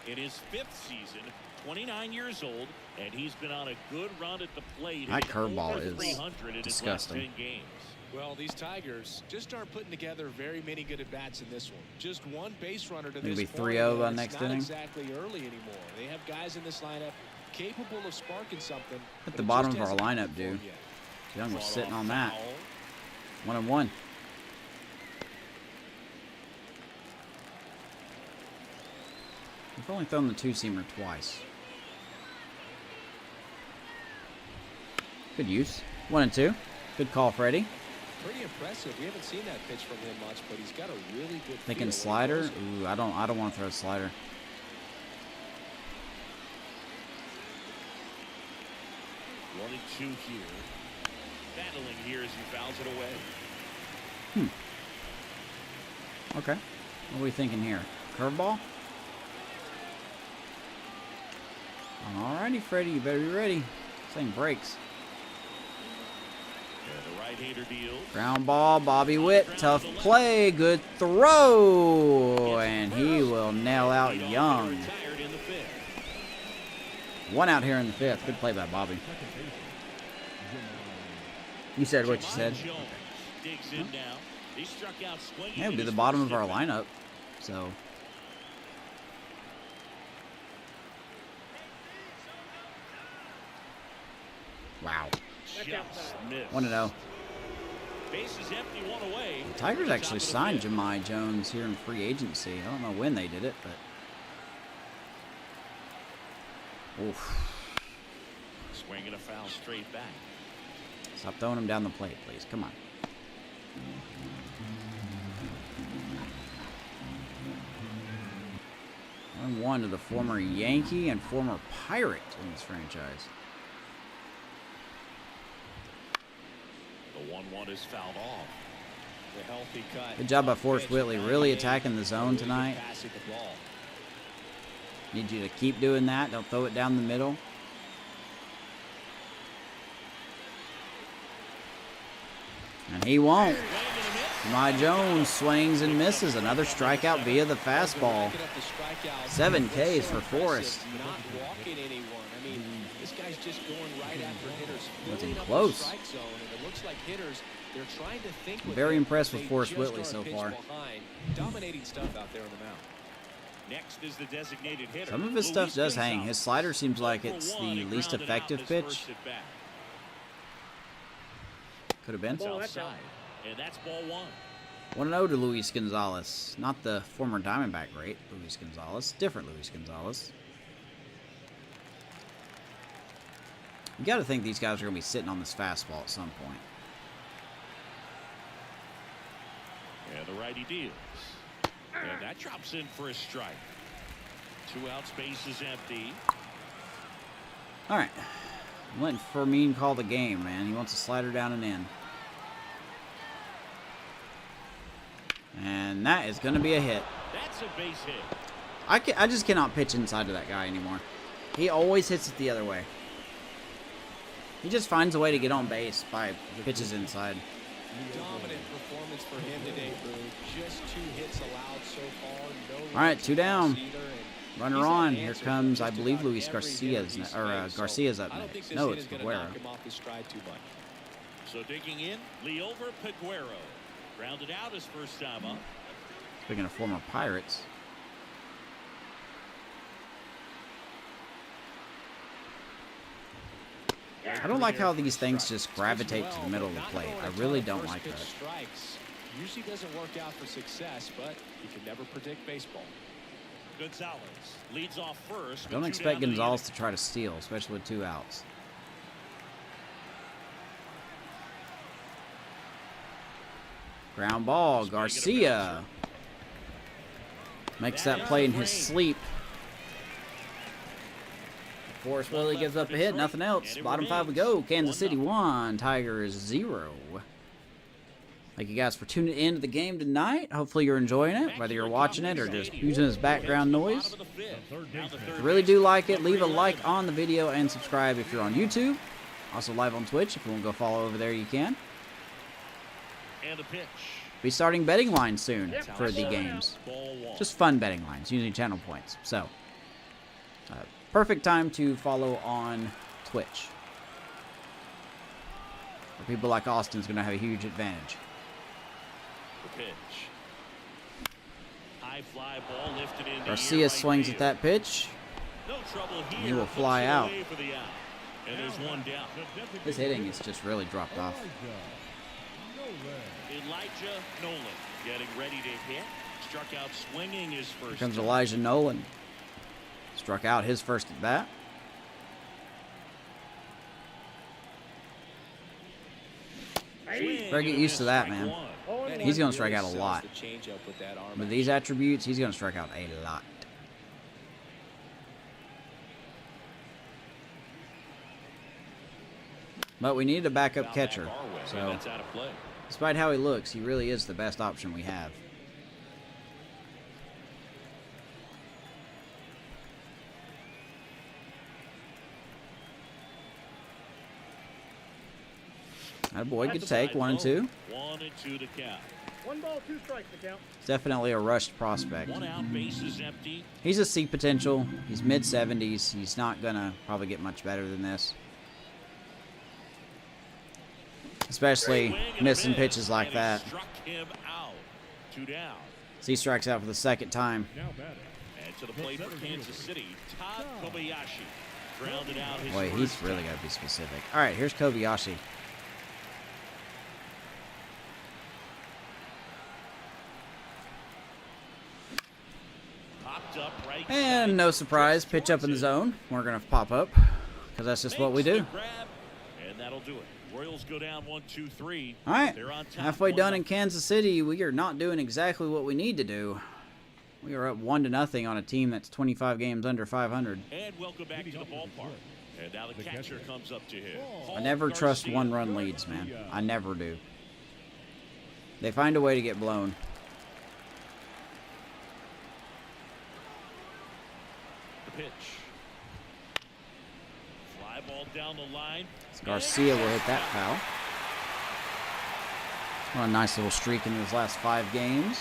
in his 5th season, 29 years old, and he's been on a good run at the plate. That Hitting curveball over is 300 in disgusting. his last 10 games. Well, these Tigers just aren't putting together very many good at-bats in this one. Just one base runner to Maybe this point. 3-0 by and next it's not inning. exactly early anymore. They have guys in this lineup capable of sparking something. At but the it bottom just of our hasn't lineup, happened dude. for 'em yet. Young was Fought sitting off on that. foul. 1-1. We've only thrown the two-seamer twice. Good use. 1-2. Good call, Freddie. Pretty impressive. We haven't seen that pitch from him much, but he's got a really good Thinking feel slider. when he throws it. Ooh, I don't want to throw a slider. One and two here. Battling here as he fouls it away. Okay. What are we thinking here? Curveball? Alrighty, Freddie. You better be ready. This thing breaks. And the right-hander deals. Ground ball, Bobby Witt. Tough play. Good throw. And he will nail out Young. Retired in the 5th. One out here in the 5th. Good play by Bobby. You said what you said. Jones digs in now. He struck out swinging. Yeah, it'll in be the his bottom first of our at-bat. lineup. So, wow. Just missed. 1-0. Base is empty, one away. The Tigers Top actually of the signed 5th. Jahmai Jones here in free agency. I don't know when they did it, but. Oof. Swing and a foul straight back. Stop throwing him down the plate, please. Come on. One to the former Yankee and former Pirate in this franchise. The 1-1 is fouled off. The healthy cut. Good job by Forrest Pitch, Whitley. 9 Really innings, attacking the zone really good tonight. passing the ball. Need you to keep doing that. Don't throw it down the middle. And he won't. Jahmai Jones swings and misses. Another strikeout via the fastball. Racking up the strikeouts. 7 What's Ks so for impressive, Forrest. Not walking anyone. I mean, this guy's just going right after hitters. Wasn't filling up the close. strike zone, and it looks like hitters, they're trying to think with Very him, impressed but with they Forrest just Whitley are so a pitch far. behind. Dominating stuff out there on the mound. Next is the designated hitter. Some of his stuff Luis does hang. Gonzalez. His slider seems like it's 0-1, the he least grounded out effective his pitch. first at-bat. Could have been. It's Ball, that's outside, and that's ball 1. 1-0 to Luis Gonzalez. Not the former Diamondback great Luis Gonzalez. Different Luis Gonzalez. You got to think these guys are going to be sitting on this fastball at some point. And the righty deals. And that drops in for a strike. 2 outs, base is empty. All right. I'm letting Fermin call the game, man. He wants a slider down and in. And that is going to be a hit. That's a base hit. I just cannot pitch inside to that guy anymore. He always hits it the other way. He just finds a way to get on base by pitches inside. Dominant performance for him today, Boo. Just 2 hits allowed so far. No All right, runs 2 down. either, and Runner he's had on. an Here answer comes, for I just believe, about Luis every hitter Garcia's he's or faced, so Garcia's up I don't think next. this No, hit it's is gonna Peguero. knock him off his stride too much. So digging in, Leover Peguero. Grounded out his first time up. Speaking of former Pirates. I don't like how these things just gravitate to the middle of the plate. I really don't like that. Strikes usually doesn't work out for success, but you can never predict baseball. Gonzalez leads off first. Don't with 2 expect down in the Gonzalez to try to steal, especially with 2 outs. Ground ball, Garcia makes that play in his sleep. Forrest Whitley gives up a hit, nothing else. Bottom 5 we go. Kansas City 1, Tigers 0. Thank you guys for tuning in to the game tonight. Hopefully you're enjoying it, whether you're watching it or just using it as background noise. If you really do like it, leave a like on the video and subscribe if you're on YouTube. Also live on Twitch. If you want to go follow over there, you can. And a pitch. Be starting betting lines soon for the games. Ball 1. Just fun betting lines using channel points. So, Perfect time to follow on Twitch. For people like Austin's going to have a huge advantage. The pitch. High fly ball lifted in the Garcia air, swings right at that pitch. field. No trouble here. He will Puts fly it out. away for the out. And there's one down. His hitting is just really dropped off. Elijah Nolan getting ready to hit. Struck out swinging his Here first. comes Elijah Nolan. Struck out his first at bat. Better get used to that, man. He's going to strike out a lot. With these attributes, he's going to strike out a lot. But we needed a backup catcher. So, That's out of play. despite how he looks, he really is the best option we have. That boy could take 1 and 2. 1 and 2 to count. 1 ball, 2 strikes to count. It's definitely a rushed prospect. 1 out, bases empty. He's a C potential. He's mid-70s. He's not going to probably get much better than this. Especially Swing and a missing miss, pitches like and he that. Struck him out. 2 down. So he strikes out for the second time. Now batting. And to the plate for Kansas City, Todd Kobayashi. Grounded out his Boy, he's first really time. got to be specific. All right, here's Kobayashi. Popped up right And side. no surprise, Just pitch up in the towards it. zone. We're going to pop up because that's just what we Makes do. the grab, and that'll do it. Royals go down 1-2-3. All right, They're on top halfway done 1-0. in Kansas City. We are not doing exactly what we need to do. We are up 1-0 on a team that's 25 games under 500. And welcome back to the ballpark. And now the catcher comes up to hit. I never trust Garcia. one-run leads, man. I never do. They find a way to get blown. The pitch. Fly ball down the line. Garcia will hit that foul. On a nice little streak in his last 5 games.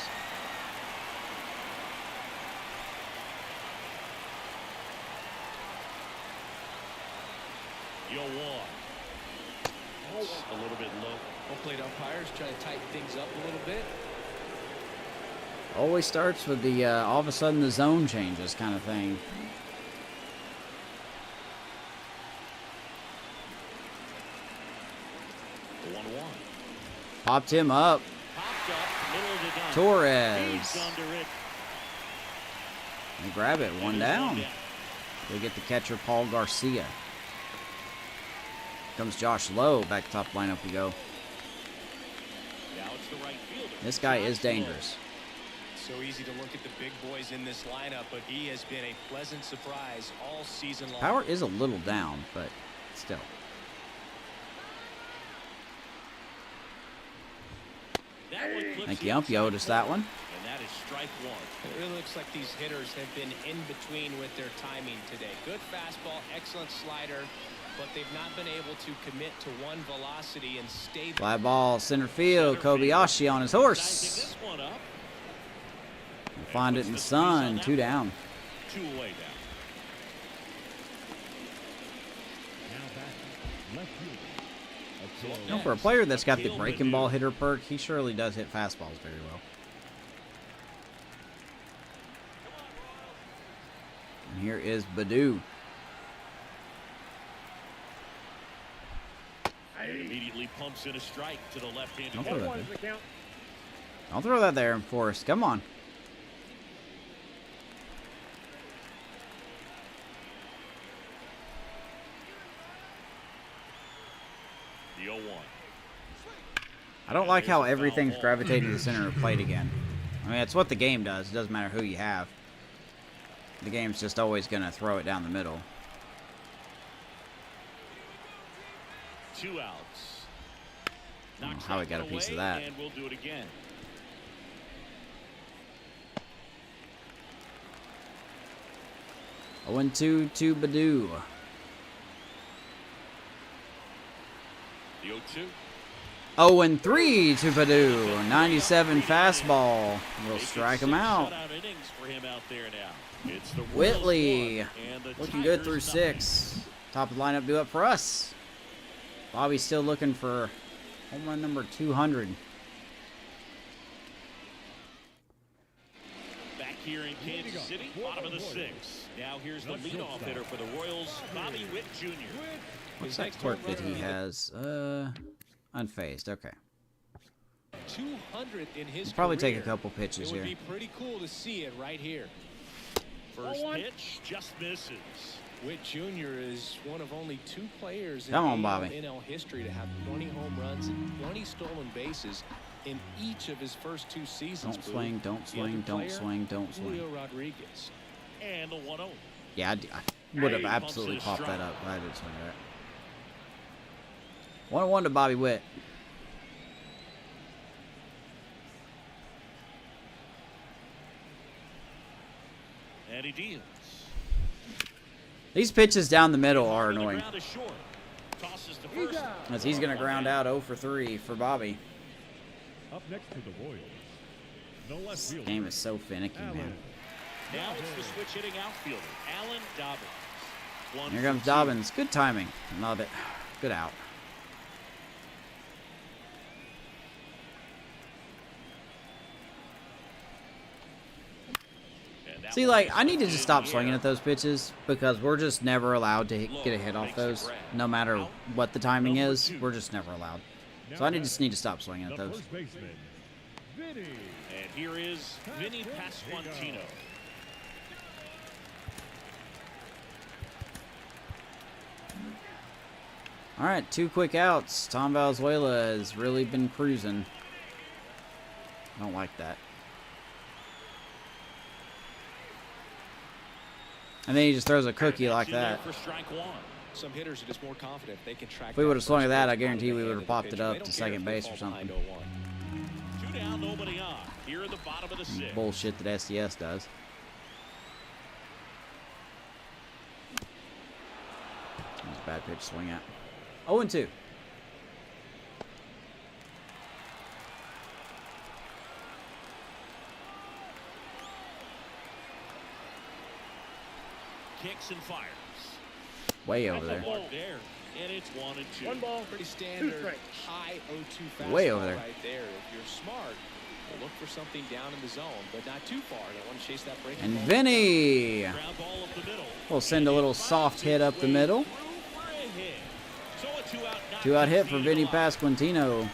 Yo, one. A little bit low. Home plate umpires trying to tighten things up a little bit. Always starts with the all of a sudden the zone changes kind of thing. The 1-1. Popped him up. Popped up, middle of the gun. Torres. He's under it. They grab it. One And down. They get the catcher, Paul Garcia. Comes Josh Lowe. Back top lineup we go. Now it's the right fielder. This guy is Josh Lowe. dangerous. So easy to look at the big boys in this lineup, but he has been a pleasant surprise all season long. Power is a little down, but still. That one clips Thank the you, ump. You outside owed us that corner, one. And that is strike 1. It really looks like these hitters have been in between with their timing today. Good fastball, excellent slider, but they've not been able to commit to one velocity and stay. Fly ball, center field. Center field. Kobayashi on his Sizing horse. this one up. Find it in the sun. 2 down. 2 away now. Now batting. Left fielder. You know, for a player that's got the breaking ball hitter perk, he surely does hit fastballs very well. And here is Badu. And immediately pumps in a strike to the left-handed Don't hitter. throw that 1's the count. I'll throw that there, Forrest. Come on. The 0-1. I don't like how everything's gravitating to the center of the plate again. I mean, it's what the game does. It doesn't matter who you have. The game's just always going to throw it down the middle. 2 outs. I don't know Knocks how we that got a one piece of away, that. And we'll do it again. A 1-2 to Badu. The 0-2. 0-3 to Badu. 97 fastball. We'll strike him out. Shutout innings for him out there now. It's the Whitley Royals one, and the looking good Tigers through nothing. 6. Top of the lineup due up for us. Bobby's still looking for home run number 200. Back here in Kansas City, bottom of the 6th. Now here's the leadoff hitter for the Royals, Bobby Witt Jr. What's that quirk that he has? Unfazed. Okay. 200 in his We'll probably take a career. couple pitches It would here. be pretty cool to see it right here. First 0-1. pitch just misses. Witt Jr. is one of only 2 players in Come on, Bobby. NL history to have 20 home runs and 20 stolen bases in each of his first 2 seasons. Don't swing, don't The swing, other don't player, swing, don't swing. Julio Rodriguez. And the 1-0. Yeah, I would have Hey, absolutely bumps popped in a that up. strike. I did swing that. 1-1 to Bobby Witt. And he deals. These pitches down the middle are On the annoying. ground is short. Tosses to first. As he's going to ground out 0 for 3 for Bobby. Up next to the Royals, the left This fielder. game is so finicky, man. Now it's the switch hitting outfielder, Alan Dobbins. One Here for comes 2. Dobbins. Good timing. Love it. Good out. And that See, one like, is I need to lifted just in stop the swinging air. at those pitches because we're just never allowed to get a hit off Makes the those. grab. No matter what the timing Number is, 2. we're just never allowed. So I just need to stop swinging The at those. first baseman, Vinny. And here is Vinny Pasquantino. All right, 2 quick outs. Tom Valenzuela has really been cruising. I don't like that. And then he just throws a cookie That's like in there that. for strike 1. Some hitters are just more confident they can track. If we down would've swung first at that, I base guarantee out of we the would've hand of the popped it pitcher. up They to don't second care if they base or fall behind something. 0-1. 2 down, nobody on. Here in the bottom of the 6th. Bullshit that SDS does. That's a bad pitch to swing at. 0-2. Kicks and fires. Way over That's a there. walk there. And it's 1 and 2. 1 ball, Pretty 2 standard strikes. high 0-2 fastball Way over there. right there. If you're smart, you'll look for something down in the zone, but not too far. Don't want to chase that breaking And ball. Vinny Ground ball up the middle. will send a little soft hit up the middle. Through for a hit. So a 2-out knock 2-out hit keeps for the Vinny alive. Pasquantino.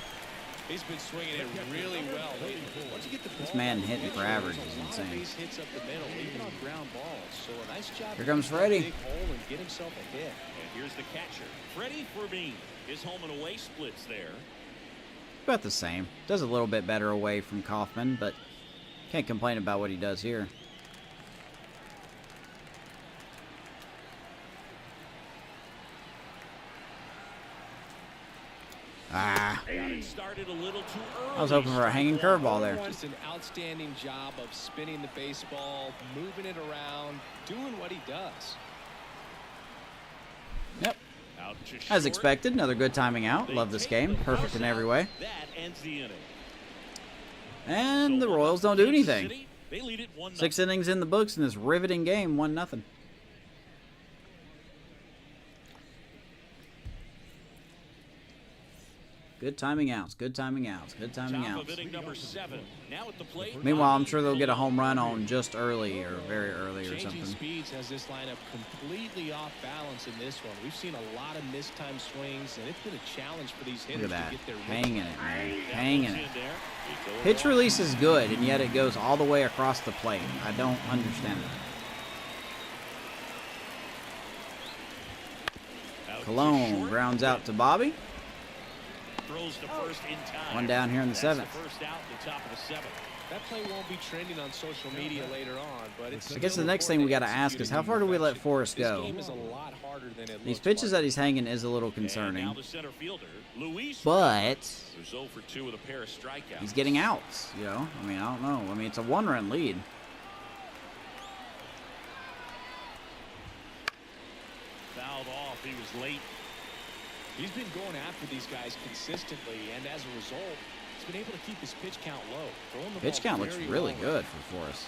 He's been swinging it really well lately. Once you get the This ball man out of the hitting for pitcher, average there's is a lot of insane. base hits up the middle, even on ground balls. So a nice job. Here to comes get that Freddie. big hole and get himself a hit. And here's the catcher, Freddie Fermin. His home and away splits there. About the same. Does a little bit better away from Kaufman, but can't complain about what he does here. Ah, Got it started a little too early. I was hoping for a hanging curveball there. Just an outstanding job of spinning the baseball, moving it around, doing what he does. Yep. Out to As short. expected, another good timing out. They Love this take game. the Perfect first in every out. way. That ends the inning. And the So, Royals don't do Kansas anything. City, they lead it 1-0. 6 innings in the books in this riveting game. 1-0. Good timing outs. Good timing outs. Good timing Top of outs. inning number 7. Now at the plate. Meanwhile, I'm sure they'll get a home run on just early or very early or Changing something. speeds has this lineup completely off balance in this one. We've seen a lot of mistimed swings, and it's been a challenge for these hitters Look at that. to get their Hanging rhythm. it, man. That Hanging one's it. in there. They go Pitch along. release is good, and yet it goes all the way across the plate. I don't understand it. Out to Cologne short. grounds out to Bobby. Throws to first in time. One down here in the That's 7th. The first out in the top of the 7th. That play won't be trending on social media later on, but it's I guess the still next thing we got to important ask is execute how in far do we let perfection. Forrest This go? game is a lot harder than it These looks, pitches Mark. that he's hanging is a little And now concerning, the center fielder, Luis. but Who's 0 for 2 with a pair of strikeouts. he's getting outs, you know? I mean, I don't know. I mean, it's a 1-run lead. Fouled off. He was late. He's been going after these guys consistently, and as a result, he's been able to keep his pitch count low. Throwing the Pitch ball count looks very really well. good for Forrest.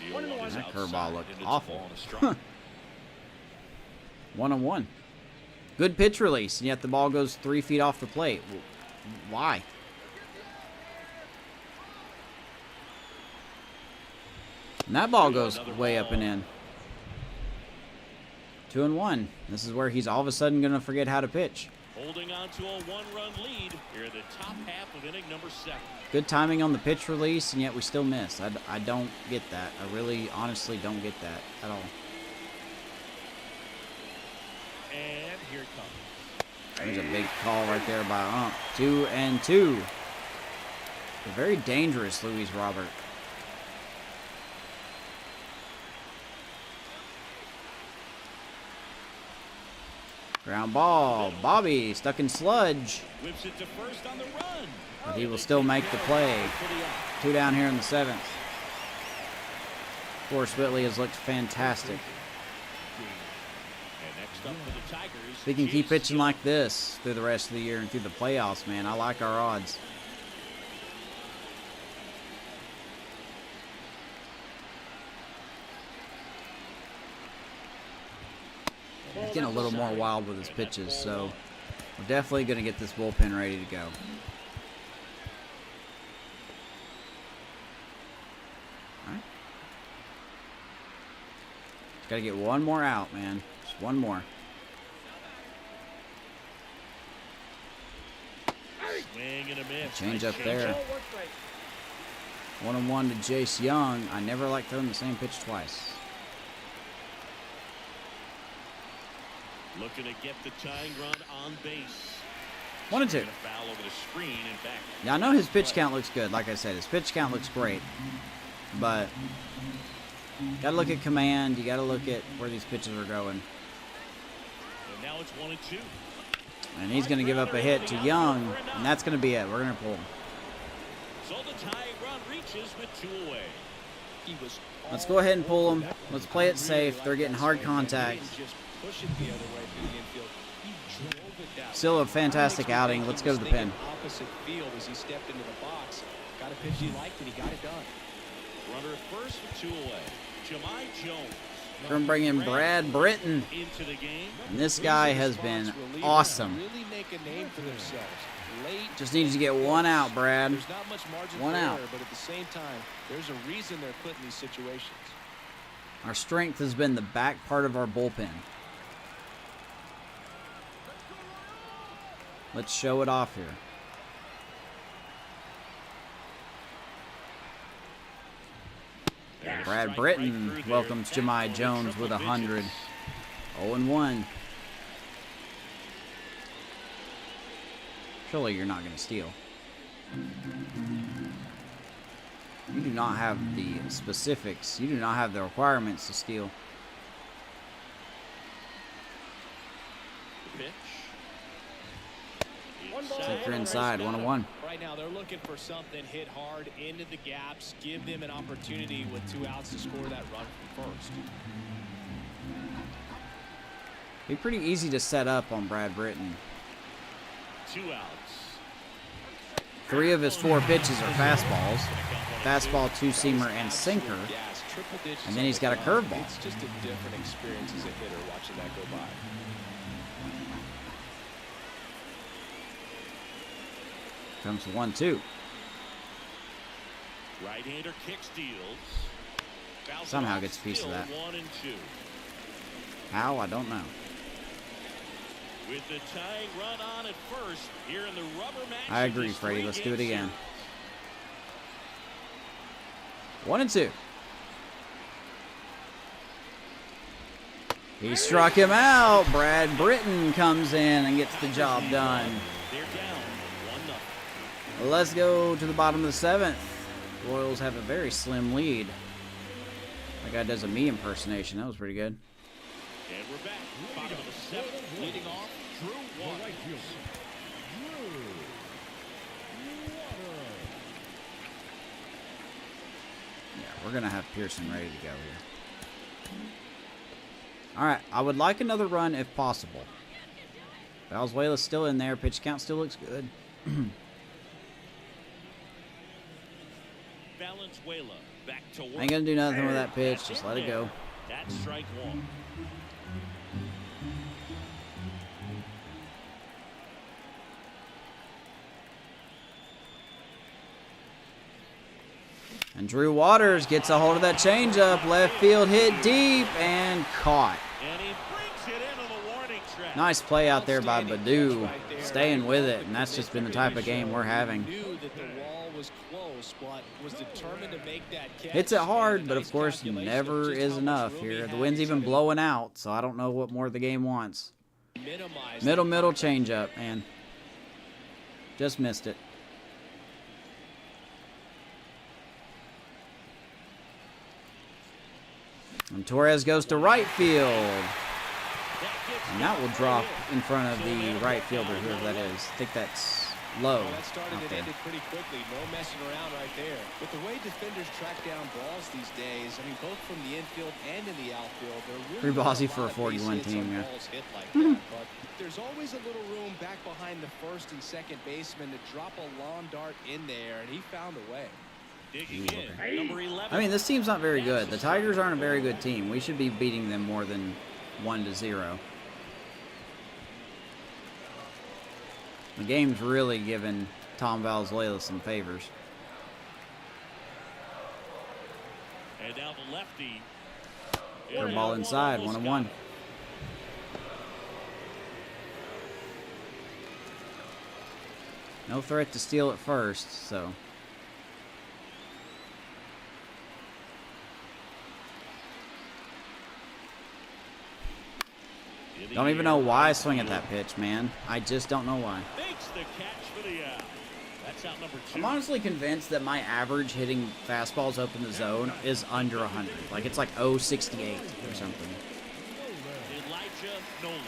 That curveball looked awful. 1-1. Good pitch release, and yet the ball goes 3 feet off the plate. Why? And that ball goes way up and in. 2-1. This is where he's all of a sudden going to forget how to pitch. Holding on to a 1-run lead here in the top half of inning number 7. Good timing on the pitch release, and yet we still miss. I don't get that. I really, honestly don't get that at all. And here it comes. There's a big call right there by Ump. 2-2. A very dangerous Luis Robert. Ground ball. Bobby stuck in sludge. Whips it to first on the run. But he will still make the play. 2 down here in the 7th. Forrest Whitley has looked fantastic. And next up for the Tigers. If he can keep pitching like this through the rest of the year and through the playoffs, man, I like our odds. He's getting a little more wild with his pitches, so we're definitely going to get this bullpen ready to go. All right. Just got to get one more out, man. Just one more. Swing and a miss. Change up there. 1-1 to Jace Young. I never like throwing the same pitch twice. Looking to get the tying run on base. 1-2. Foul over the screen and back. Yeah, I know his pitch count looks good. Like I said, his pitch count looks great. But you got to look at command. You got to look at where these pitches are going. And now it's 1-2. And he's going to give up a hit to Young, and that's going to be it. We're going to pull him. So the tying run reaches with 2 away. He was Let's go ahead and pull him. Let's play it safe. They're getting hard contact. push it the other way through the infield. He drove it down. Still a fantastic outing. Let's go to the pen. Opposite field as he stepped into the box. Got a pitch he liked and he got it done. Runner at first with 2 away. Jamai Jones. We're going to bring in Brad Britton. Into the game. And this guy has been awesome. Really make a name for themselves. Late. Just needs to get one out, Brad. There's not much margin One for out. error, but at the same time, there's a reason they're put in these situations. Our strength has been the back part of our bullpen. Let's show it off here. Brad Britton welcomes Jamai Jones with 100. 0-1. Surely you're not going to steal. You do not have the specifics. You do not have the requirements to steal. Pitch. Sinker inside, 1-1. Right now, they're looking for something hit hard into the gaps, give them an opportunity with 2 outs to score that run from first. Be pretty easy to set up on Brad Britton. 2 outs. 3 of his 4 pitches are fastballs. Fastball, 2-seamer, and sinker. And then he's got a curveball. It's just a different experience as a hitter watching that go by. Comes to 1-2. Right-hander kick steals. Somehow gets a piece of that. 1-2. How? I don't know. With the tying run on at first here in the rubber match. I agree, Freddie. Let's do it again. 1-2. He struck him out. Brad Britton comes in and gets the job done. They're down 1-0. Let's go to the bottom of the 7th. Royals have a very slim lead. That guy does a me impersonation. That was pretty good. And we're back. Bottom of the 7th. Leading off, Drew Waters. Yeah, we're going to have Pearson ready to go here. All right, I would like another run if possible. Valenzuela's still in there. Pitch count still looks good. Valenzuela back to work. Ain't gonna do nothing with that pitch. Just let it go. That's strike one. And Drew Waters gets a hold of that changeup. Left field hit deep and caught. And he brings it into the warning track. Nice play out there by Badu, staying with it, and that's just been the type of game we're having. Knew that the wall was close, but was determined to make that catch. Hits it hard, but of Nice course calculation never of just is how much enough room he here. The had. wind's He's even trying to blowing out, so I don't know what more the game wants. minimize Middle changeup, man. Just missed it. And Torres goes to right field. And that will drop in front of the right fielder, whoever that is. I think that's low. Well, that started out and there. ended pretty quickly. No messing around right there. With the way defenders track down balls these days, I mean, both from the infield and in the outfield, they're really Pretty bossy not a for a lot of base 41 hits team, on yeah. balls hit like that. But there's always a little room back behind the first and second baseman to drop a lawn dart in there, and he found a way. Digging in, number 11. I mean, this team's not very good. The Tigers aren't a very good team. We should be beating them more than 1-0. The game's really giving Tom Valenzuela some favors. And now the lefty. Third ball inside, 1-1. No threat to steal at first, so. Don't even know why I swing at that pitch, man. I just don't know why. Makes the catch for the out. That's out number 2. I'm honestly convinced that my average hitting fastballs up in the zone is under 100. Like, it's like 0.68 or something. Elijah Nolan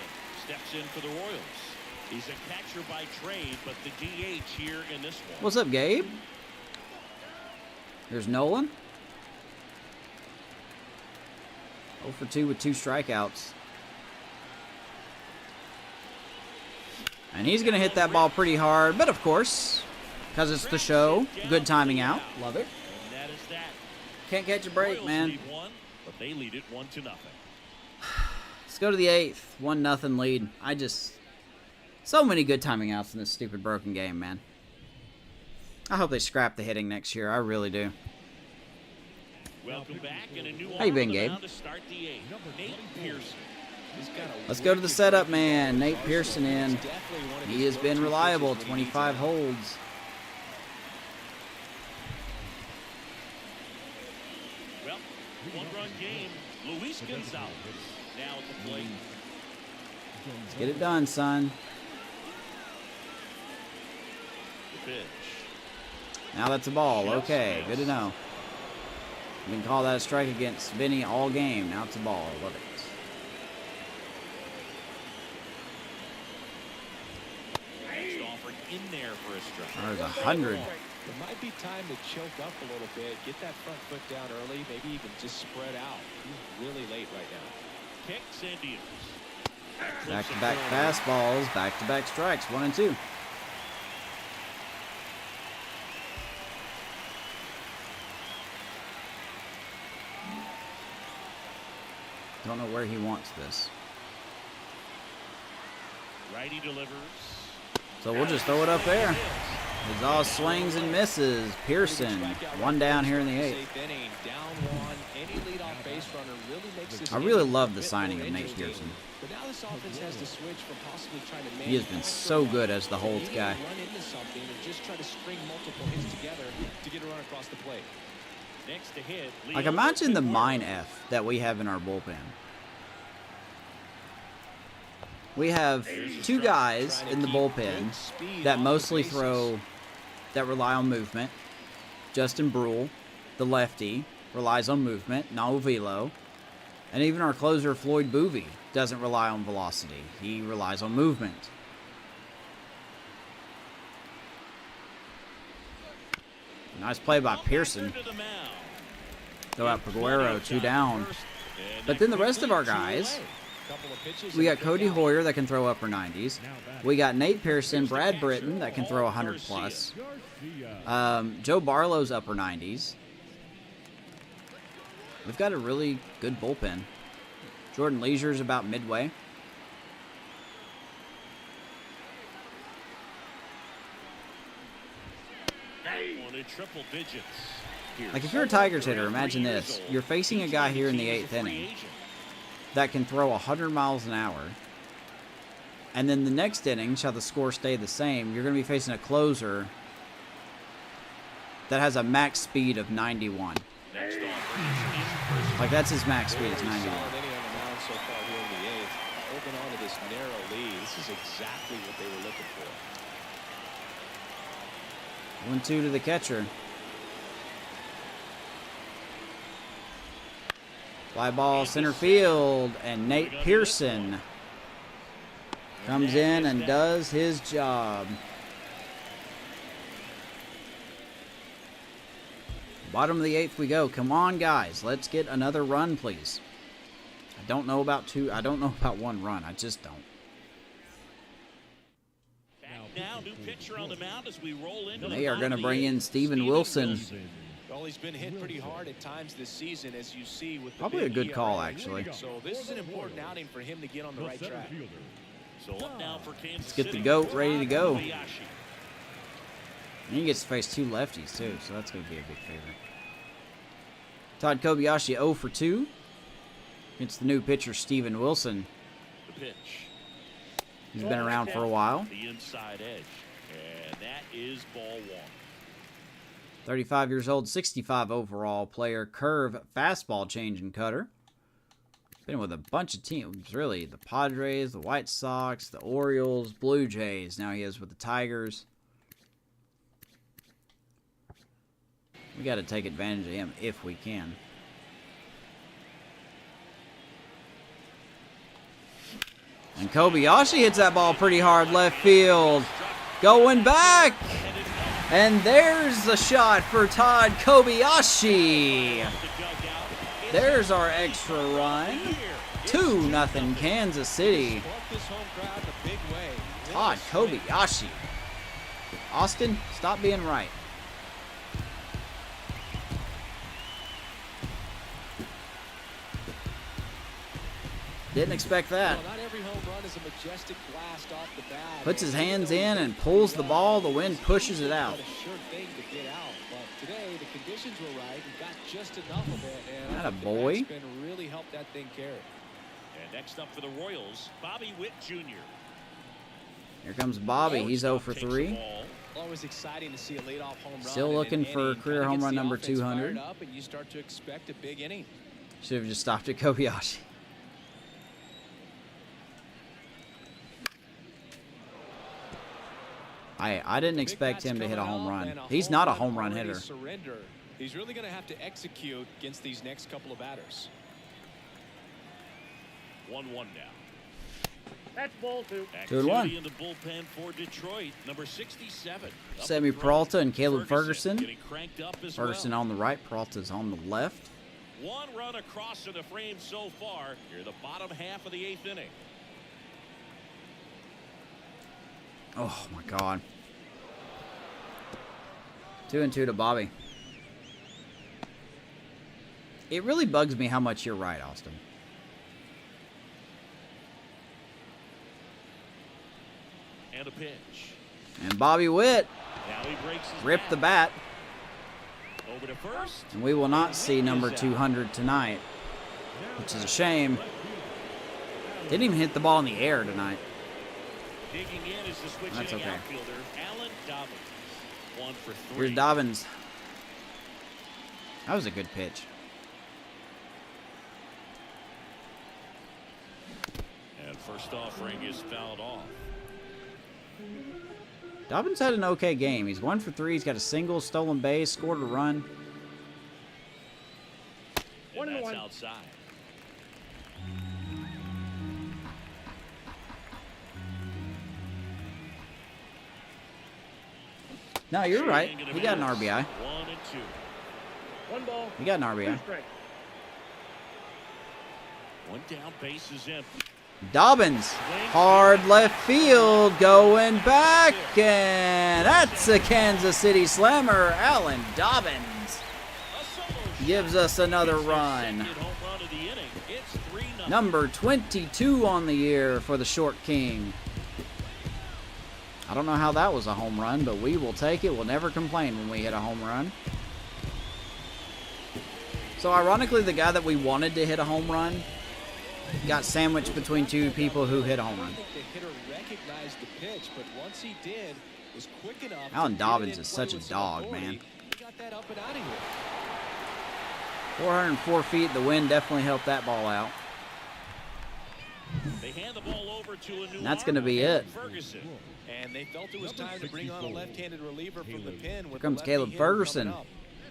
steps in for the Royals. He's a catcher by trade, but the DH here in this one. What's up, Gabe? There's Nolan. 0 for 2 with 2 strikeouts. And he's going to hit that ball pretty hard, but of course, because it's the show, good timing out. Love it. And that is that. Can't catch a break, Royals man. lead one, but they lead it 1-0. Let's go to the 8th. 1-0 lead. So many good timing outs in this stupid broken game, man. I hope they scrap the hitting next year. I really do. Welcome back, and a new How you been, arm on the Gabe? mound to start the 8th. Nate Pearson. Let's go to the setup, man. Nate Pearson in. He has been reliable. 25 holds. Well, one-run game. Luis Gonzalez now at the plate. Let's get it done, son. The pitch. Now that's a ball. Okay, good to know. You can call that a strike against Vinny all game. Now it's a ball. Love it. Next offered in there for a strike. There's 100. It might be time to choke up a little bit, get that front foot down early, maybe even just spread out. He's really late right now. Kicks and deals. Back-to-back fastballs. Back-to-back strikes. 1 and 2. Don't know where he wants this. Righty delivers. So we'll just throw it up there. It's all swings and misses. Pearson, 1 down here in the 8th. I really love the signing of Nate Pearson. He has been so good as the Holtz guy. Like, imagine the mine F that we have in our bullpen. We have 2 guys in the bullpen that mostly that rely on movement. Justin Brule, the lefty, relies on movement, no velo. And even our closer, Floyd Boovey, doesn't rely on velocity. He relies on movement. Nice play by Pearson. Throw out Peguero, 2 down. But then the rest of our guys, we got Cody Hoyer that can throw upper 90s. We got Nate Pearson, Brad Britton that can throw 100 plus. Joe Barlow's upper 90s. We've got a really good bullpen. Jordan Leisure's about midway. One in triple digits. Like, if you're a Tigers hitter, imagine this. You're facing a guy here in the 8th inning that can throw 100 miles an hour. And then the next inning, shall the score stay the same, you're going to be facing a closer that has a max speed of 91. Like, that's his max speed, is 91. So far here in the 8th, holding on to this narrow lead. This is exactly what they were looking for. 1-2 to the catcher. Fly ball center field, and Nate Pearson comes in and does his job. Bottom of the 8th we go. Come on, guys. Let's get another run, please. I don't know about two. I don't know about one run. I just don't. Now, new pitcher on the mound as we roll into They are going to bring in Steven Wilson. Well, he's been hit pretty hard at times this season, as you see with the Probably a big good ERA. call, actually. So this is an important outing for him to get on the right track. So up now for Kansas Let's get the City. GOAT ready to go. Kobayashi. And he gets to face 2 lefties, too, so that's going to be a big favorite. Todd Kobayashi 0 for 2 against the new pitcher, Steven Wilson. The pitch. He's been around for a while. The inside edge. And that is ball 1. 35 years old, 65 overall player, curve, fastball, change, and cutter. Been with a bunch of teams, really. The Padres, the White Sox, the Orioles, Blue Jays. Now he is with the Tigers. We got to take advantage of him if we can. And Kobayashi hits that ball pretty hard left field. Going back. And there's the shot for Todd Kobayashi. There's our extra run. 2-0 Kansas City. Todd Kobayashi. Austin, stop being right. Didn't expect that. Well, not every home run is a majestic blast off the bat. Puts his hands in and pulls the ball. The wind pushes it out. Not a sure thing to get out, but today the conditions were right and got just enough of it. And That a I think boy. the backspin really helped that thing carry. And next up for the Royals, Bobby Witt Jr. Here comes Bobby. He's 0 for 3. Always exciting to see a leadoff home run. Still in looking an for inning. career Kinda home gets run the number offense 200. fired up, and you start to expect a big inning. Should have just stopped at Kobayashi. I didn't expect him to hit a home run. He's not a home run hitter. Surrender. He's really going to have to execute against these next couple of batters. 1-1 now. That's ball 2. 2-1. Activity in the bullpen for Detroit, number 67. Up Sammy in front. Peralta and Caleb Ferguson Ferguson. getting cranked up as Ferguson well. on the right, Peralta's on the left. 1 run across in the frame so far. Here, the bottom half of the 8th inning. Oh my God. 2-2 to Bobby. It really bugs me how much you're right, Austin. And a pitch. And Bobby Witt Now he breaks his ripped the bat. Over to first. And we will not see number 200 tonight, which is a shame. Didn't even hit the ball in the air tonight. Digging in is the switch That's hitting okay. outfielder, Alan Dobbins. 1 for 3. Here's Dobbins. That was a good pitch. And first offering is fouled off. Dobbins had an okay game. He's 1 for 3. He's got a single, stolen base, scored a run. And that's 1-1. outside. No, you're right. He got an RBI. 1 and 2. 1 ball. He got an 2 RBI. strikes. 1 down, base is empty. Dobbins, hard left field, going back, and that's a Kansas City slammer, Alan Dobbins. gives us another run. Number 22 on the year for the Short King. I don't know how that was a home run, but we will take it. We'll never complain when we hit a home run. So ironically, the guy that we wanted to hit a home run got sandwiched between two people who hit a home run. Alan Dobbins is such a dog, man. 404 feet. The wind definitely helped that ball out. And that's going to be it. And they felt it was time to bring on a left-handed reliever from the pen. Here comes Caleb Ferguson.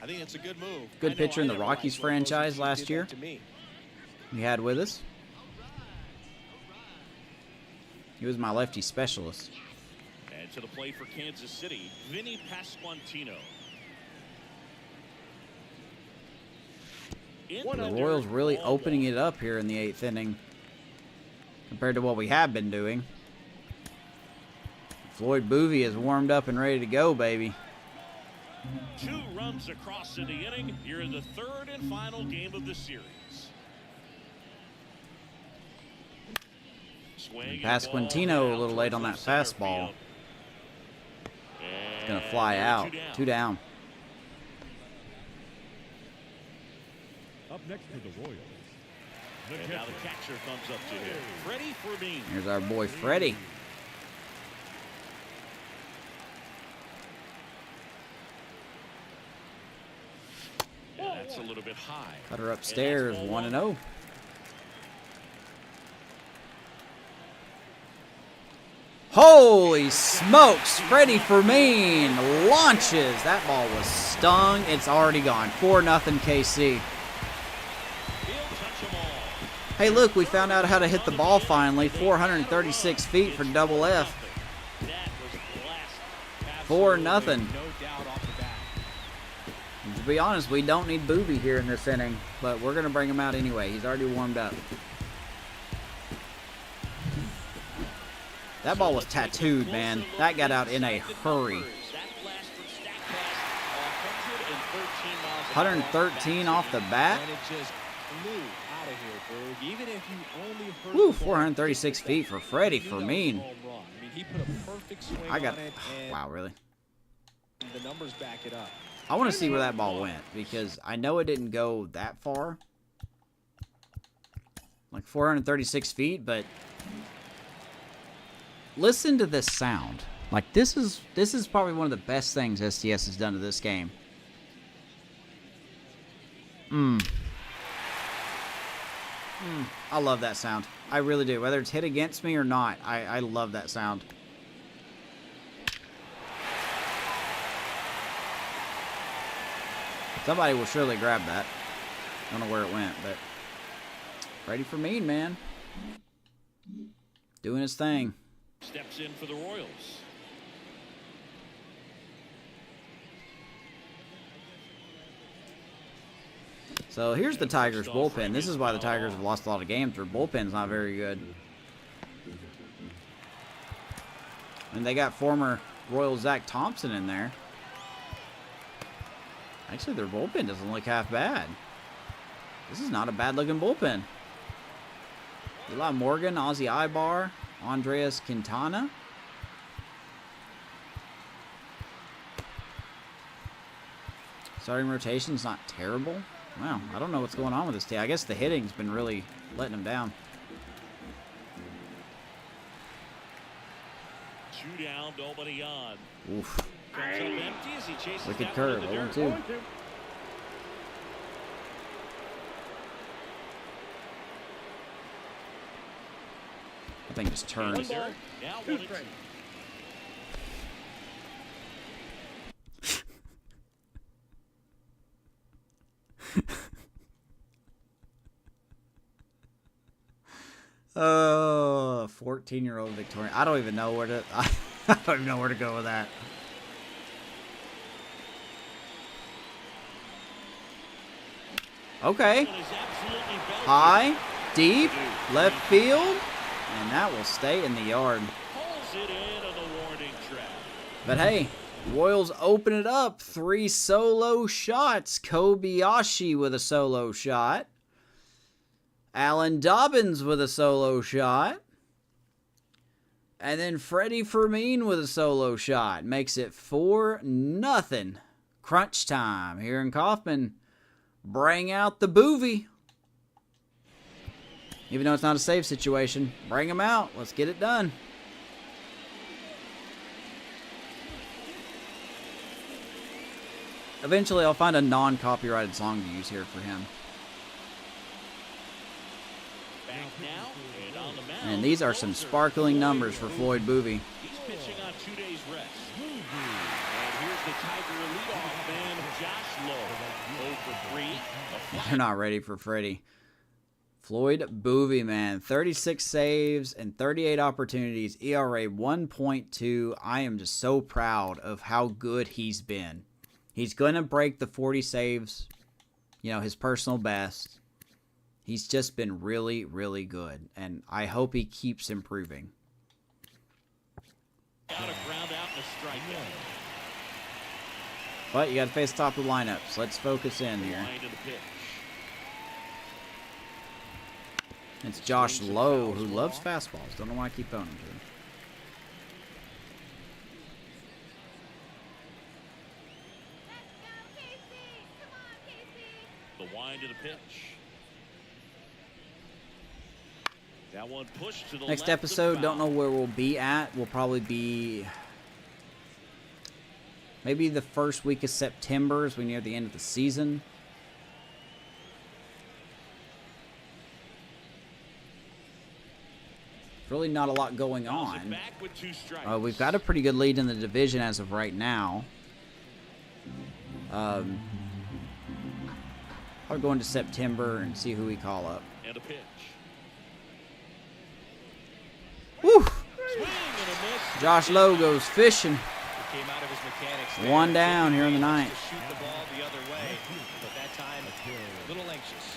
I think it's a good move. Good pitcher in the Rockies franchise last year. We had with us. He was my lefty specialist. And to the plate for Kansas City, Vinny Pasquantino. The Royals really opening it up here in the 8th inning compared to what we have been doing. Floyd Boovie is warmed up and ready to go, baby. 2 runs across in the inning. Here in the 3rd and final game of the series. Pasquantino a little late on that fastball. It's going to fly out. 2 down. Up next to the Royals. And now the catcher comes up to him. Freddie Fermin. Here's our boy Freddie. That's a little bit high. Cut her upstairs, 1-0. Holy smokes! Freddie Fermin launches. That ball was stung. It's already gone. 4-0 KC. Hey, look, we found out how to hit the ball finally. 436 feet for double F. 4-0. To be honest, we don't need Boobie here in this inning, but we're going to bring him out anyway. He's already warmed up. That ball was tattooed, man. That got out in a hurry. 113 off the bat. Woo, 436 feet for Freddie Fermin. I got, wow, really? The numbers back it up. I want to see where that ball went because I know it didn't go that far. Like 436 feet, but listen to this sound. Like this is probably one of the best things STS has done to this game. I love that sound. I really do. Whether it's hit against me or not, I love that sound. Somebody will surely grab that. I don't know where it went, but Freddie Fermin, man. Doing his thing. Steps in for the Royals. So here's the Tigers bullpen. This is why the Tigers have lost a lot of games. Their bullpen's not very good. And they got former Royal Zach Thompson in there. Actually, their bullpen doesn't look half bad. This is not a bad-looking bullpen. Eli Morgan, Ozzy Ibar, Andreas Quintana. Starting rotation's not terrible. Wow, I don't know what's going on with this team. I guess the hitting's been really letting them down. 2 down, nobody on. Oof. Comes up empty as he chases Wicked that curve, one in the 0-2. dirt. I think just turned. In the dirt. Now 1-2. Oh, 14-year-old Victorian. I don't even know where to. I don't even know where to go with that. Okay. High, deep, left field, and that will stay in the yard. Pulls it in on the warning track. But hey, Royals open it up. 3 solo shots. Kobayashi with a solo shot. Alan Dobbins with a solo shot. And then Freddie Fermin with a solo shot. Makes it 4-0. Crunch time here in Kaufman. Bring out the boovie. Even though it's not a save situation, bring him out. Let's get it done. Eventually, I'll find a non-copyrighted song to use here for him. Back now, and on the mound, And these are some sparkling numbers for Floyd Boovie. he's pitching on 2 days rest. And here's the Tiger leadoff man, Josh Lowe. 0 for 3. A fly They're not ready for Freddie. Floyd Boovie, man. 36 saves and 38 opportunities. ERA 1.2. I am just so proud of how good he's been. He's going to break the 40 saves, you know, his personal best. He's just been really, really good. And I hope he keeps improving. out, a ground out, and a strikeout. But you got to face the top of the lineups. Let's focus in here. Line to the pitch. It's Josh Lowe, who loves fastballs. Don't know why I keep throwing them to him. The wind to the pitch. That one pushed to the Next left episode, and don't know foul. where we'll be at. We'll probably be maybe the first week of September as we near the end of the season. There's really not a lot going Fouls it on. back with 2 strikes. We've got a pretty good lead in the division as of right now. I'll go into September and see who we call up. And a pitch. Woo! Swing and a miss. Josh Lowe goes fishing. It came out of his mechanics there. One down here in the To ninth. shoot the ball the other way, but that time a little anxious.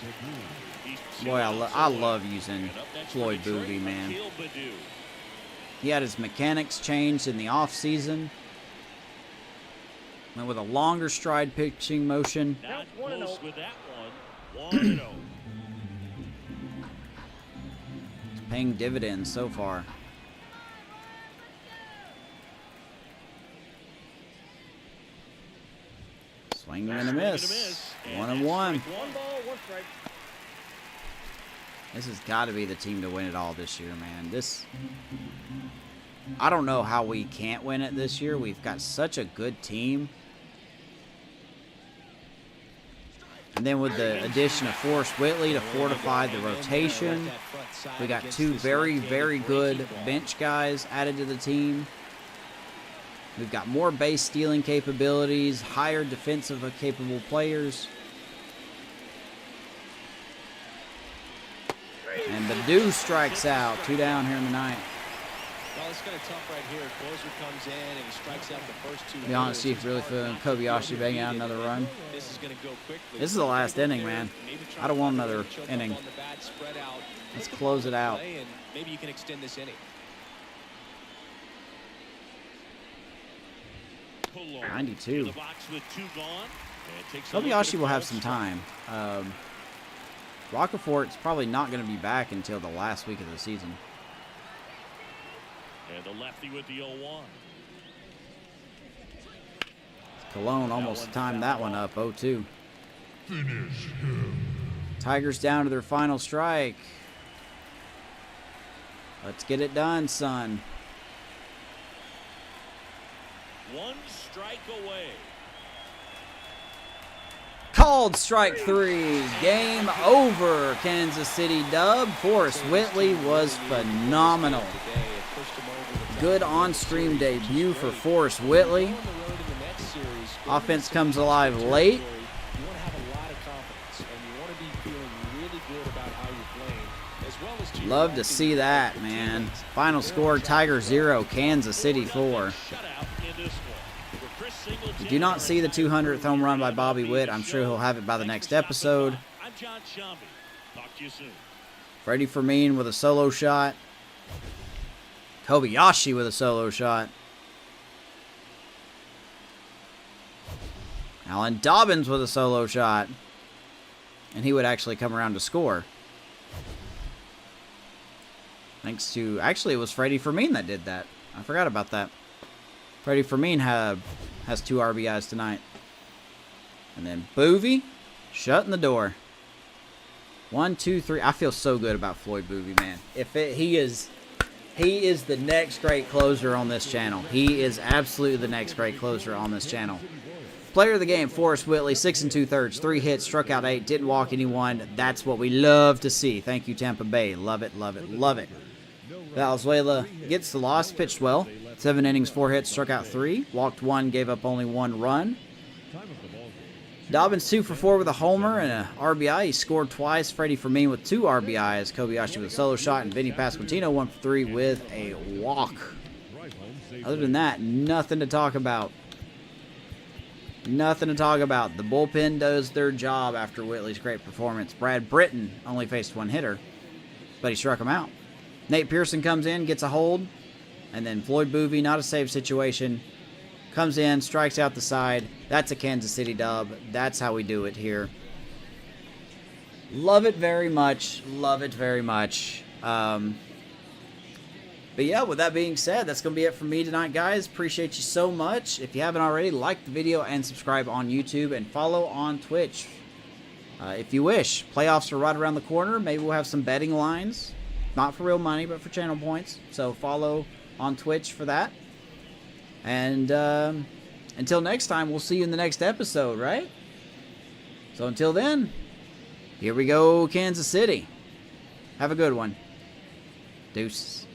He's Boy, I 2 outs away. love using And up next for Floyd Detroit, Boovie, man. Akil Baddoo. He had his mechanics changed in the offseason. Went with a longer stride pitching motion. Not Counts 1-0. close with that one. 1-0. It's paying dividends so far. Swing and a miss. 1-1. 1 ball, 1 strike. This has got to be the team to win it all this year, man. I don't know how we can't win it this year. We've got such a good team. And then with the addition of Forrest Whitley to fortify the rotation, we got 2 very, very good bench guys added to the team. We've got more base stealing capabilities, higher defensive capable players. And Baddoo strikes out. 2 down here in the ninth. Well, it's kind of tough right here. Closer comes in and he strikes out the first 2. To be honest, see if really feeling Kobayashi banging out another run. This is going to go quickly. This is the last inning, man. I don't want another inning. On the bat, spread out. Let's close it out. And maybe you can extend this inning. Pull 92. in the box with 2 gone. And takes a look at Kobayashi a will have called some strike. time. Rocafort's probably not going to be back until the last week of the season. And the lefty with the 0-1. Cologne almost timed that one up. 0-2. Tigers down to their final strike. Let's get it done, son. 1 strike away. Called strike 3. Game over. Kansas City dub. Forrest Whitley was phenomenal. Today, it pushed him over the top. Good on-stream debut for Forrest Whitley. On the road in the next series, Offense comes alive late. you want to have a lot of confidence, and you want to be feeling really good about how you're playing, as well as Love to see that, man. Final score, Tiger 0, Kansas City 4. Shutout in this one. For Chris Singleton, If you do not see the 200th home run by Bobby Witt, I'm sure he'll have it by the next episode. I'm John Shambi. Talk to you soon. Freddie Fermin with a solo shot. Kobayashi with a solo shot. Alan Dobbins with a solo shot. And he would actually come around to score. Thanks to... Actually, it was Freddie Fermin that did that. I forgot about that. Freddie Fermin has 2 RBIs tonight. And then Boovie shutting the door. 1, 2, 3. I feel so good about Floyd Boovie, man. He is the next great closer on this channel. He is absolutely the next great closer on this channel. Player of the game, Forrest Whitley, 6 2/3, 3 hits, struck out 8, didn't walk anyone. That's what we love to see. Thank you, Tampa Bay. Love it, love it, love it. Valenzuela gets the loss, pitched well. 7 innings, 4 hits, struck out 3, walked 1, gave up only 1 run. Dobbins 2 for 4 with a homer and an RBI. He scored twice. Freddie Fermin with 2 RBIs. Kobayashi with a solo shot, and Vinny Pasquantino 1 for 3 with a walk. Other than that, nothing to talk about. Nothing to talk about. The bullpen does their job after Whitley's great performance. Brad Britton only faced 1 hitter, but he struck him out. Nate Pearson comes in, gets a hold, and then Floyd Boovie, not a save situation, comes in, strikes out the side. That's a Kansas City dub. That's how we do it here. Love it very much. Love it very much. But yeah, with that being said, that's going to be it from me tonight, guys. Appreciate you so much. If you haven't already, like the video and subscribe on YouTube and follow on Twitch if you wish. Playoffs are right around the corner. Maybe we'll have some betting lines. Not for real money, but for channel points. So follow on Twitch for that. And until next time, we'll see you in the next episode, right? So until then, here we go, Kansas City. Have a good one. Deuces.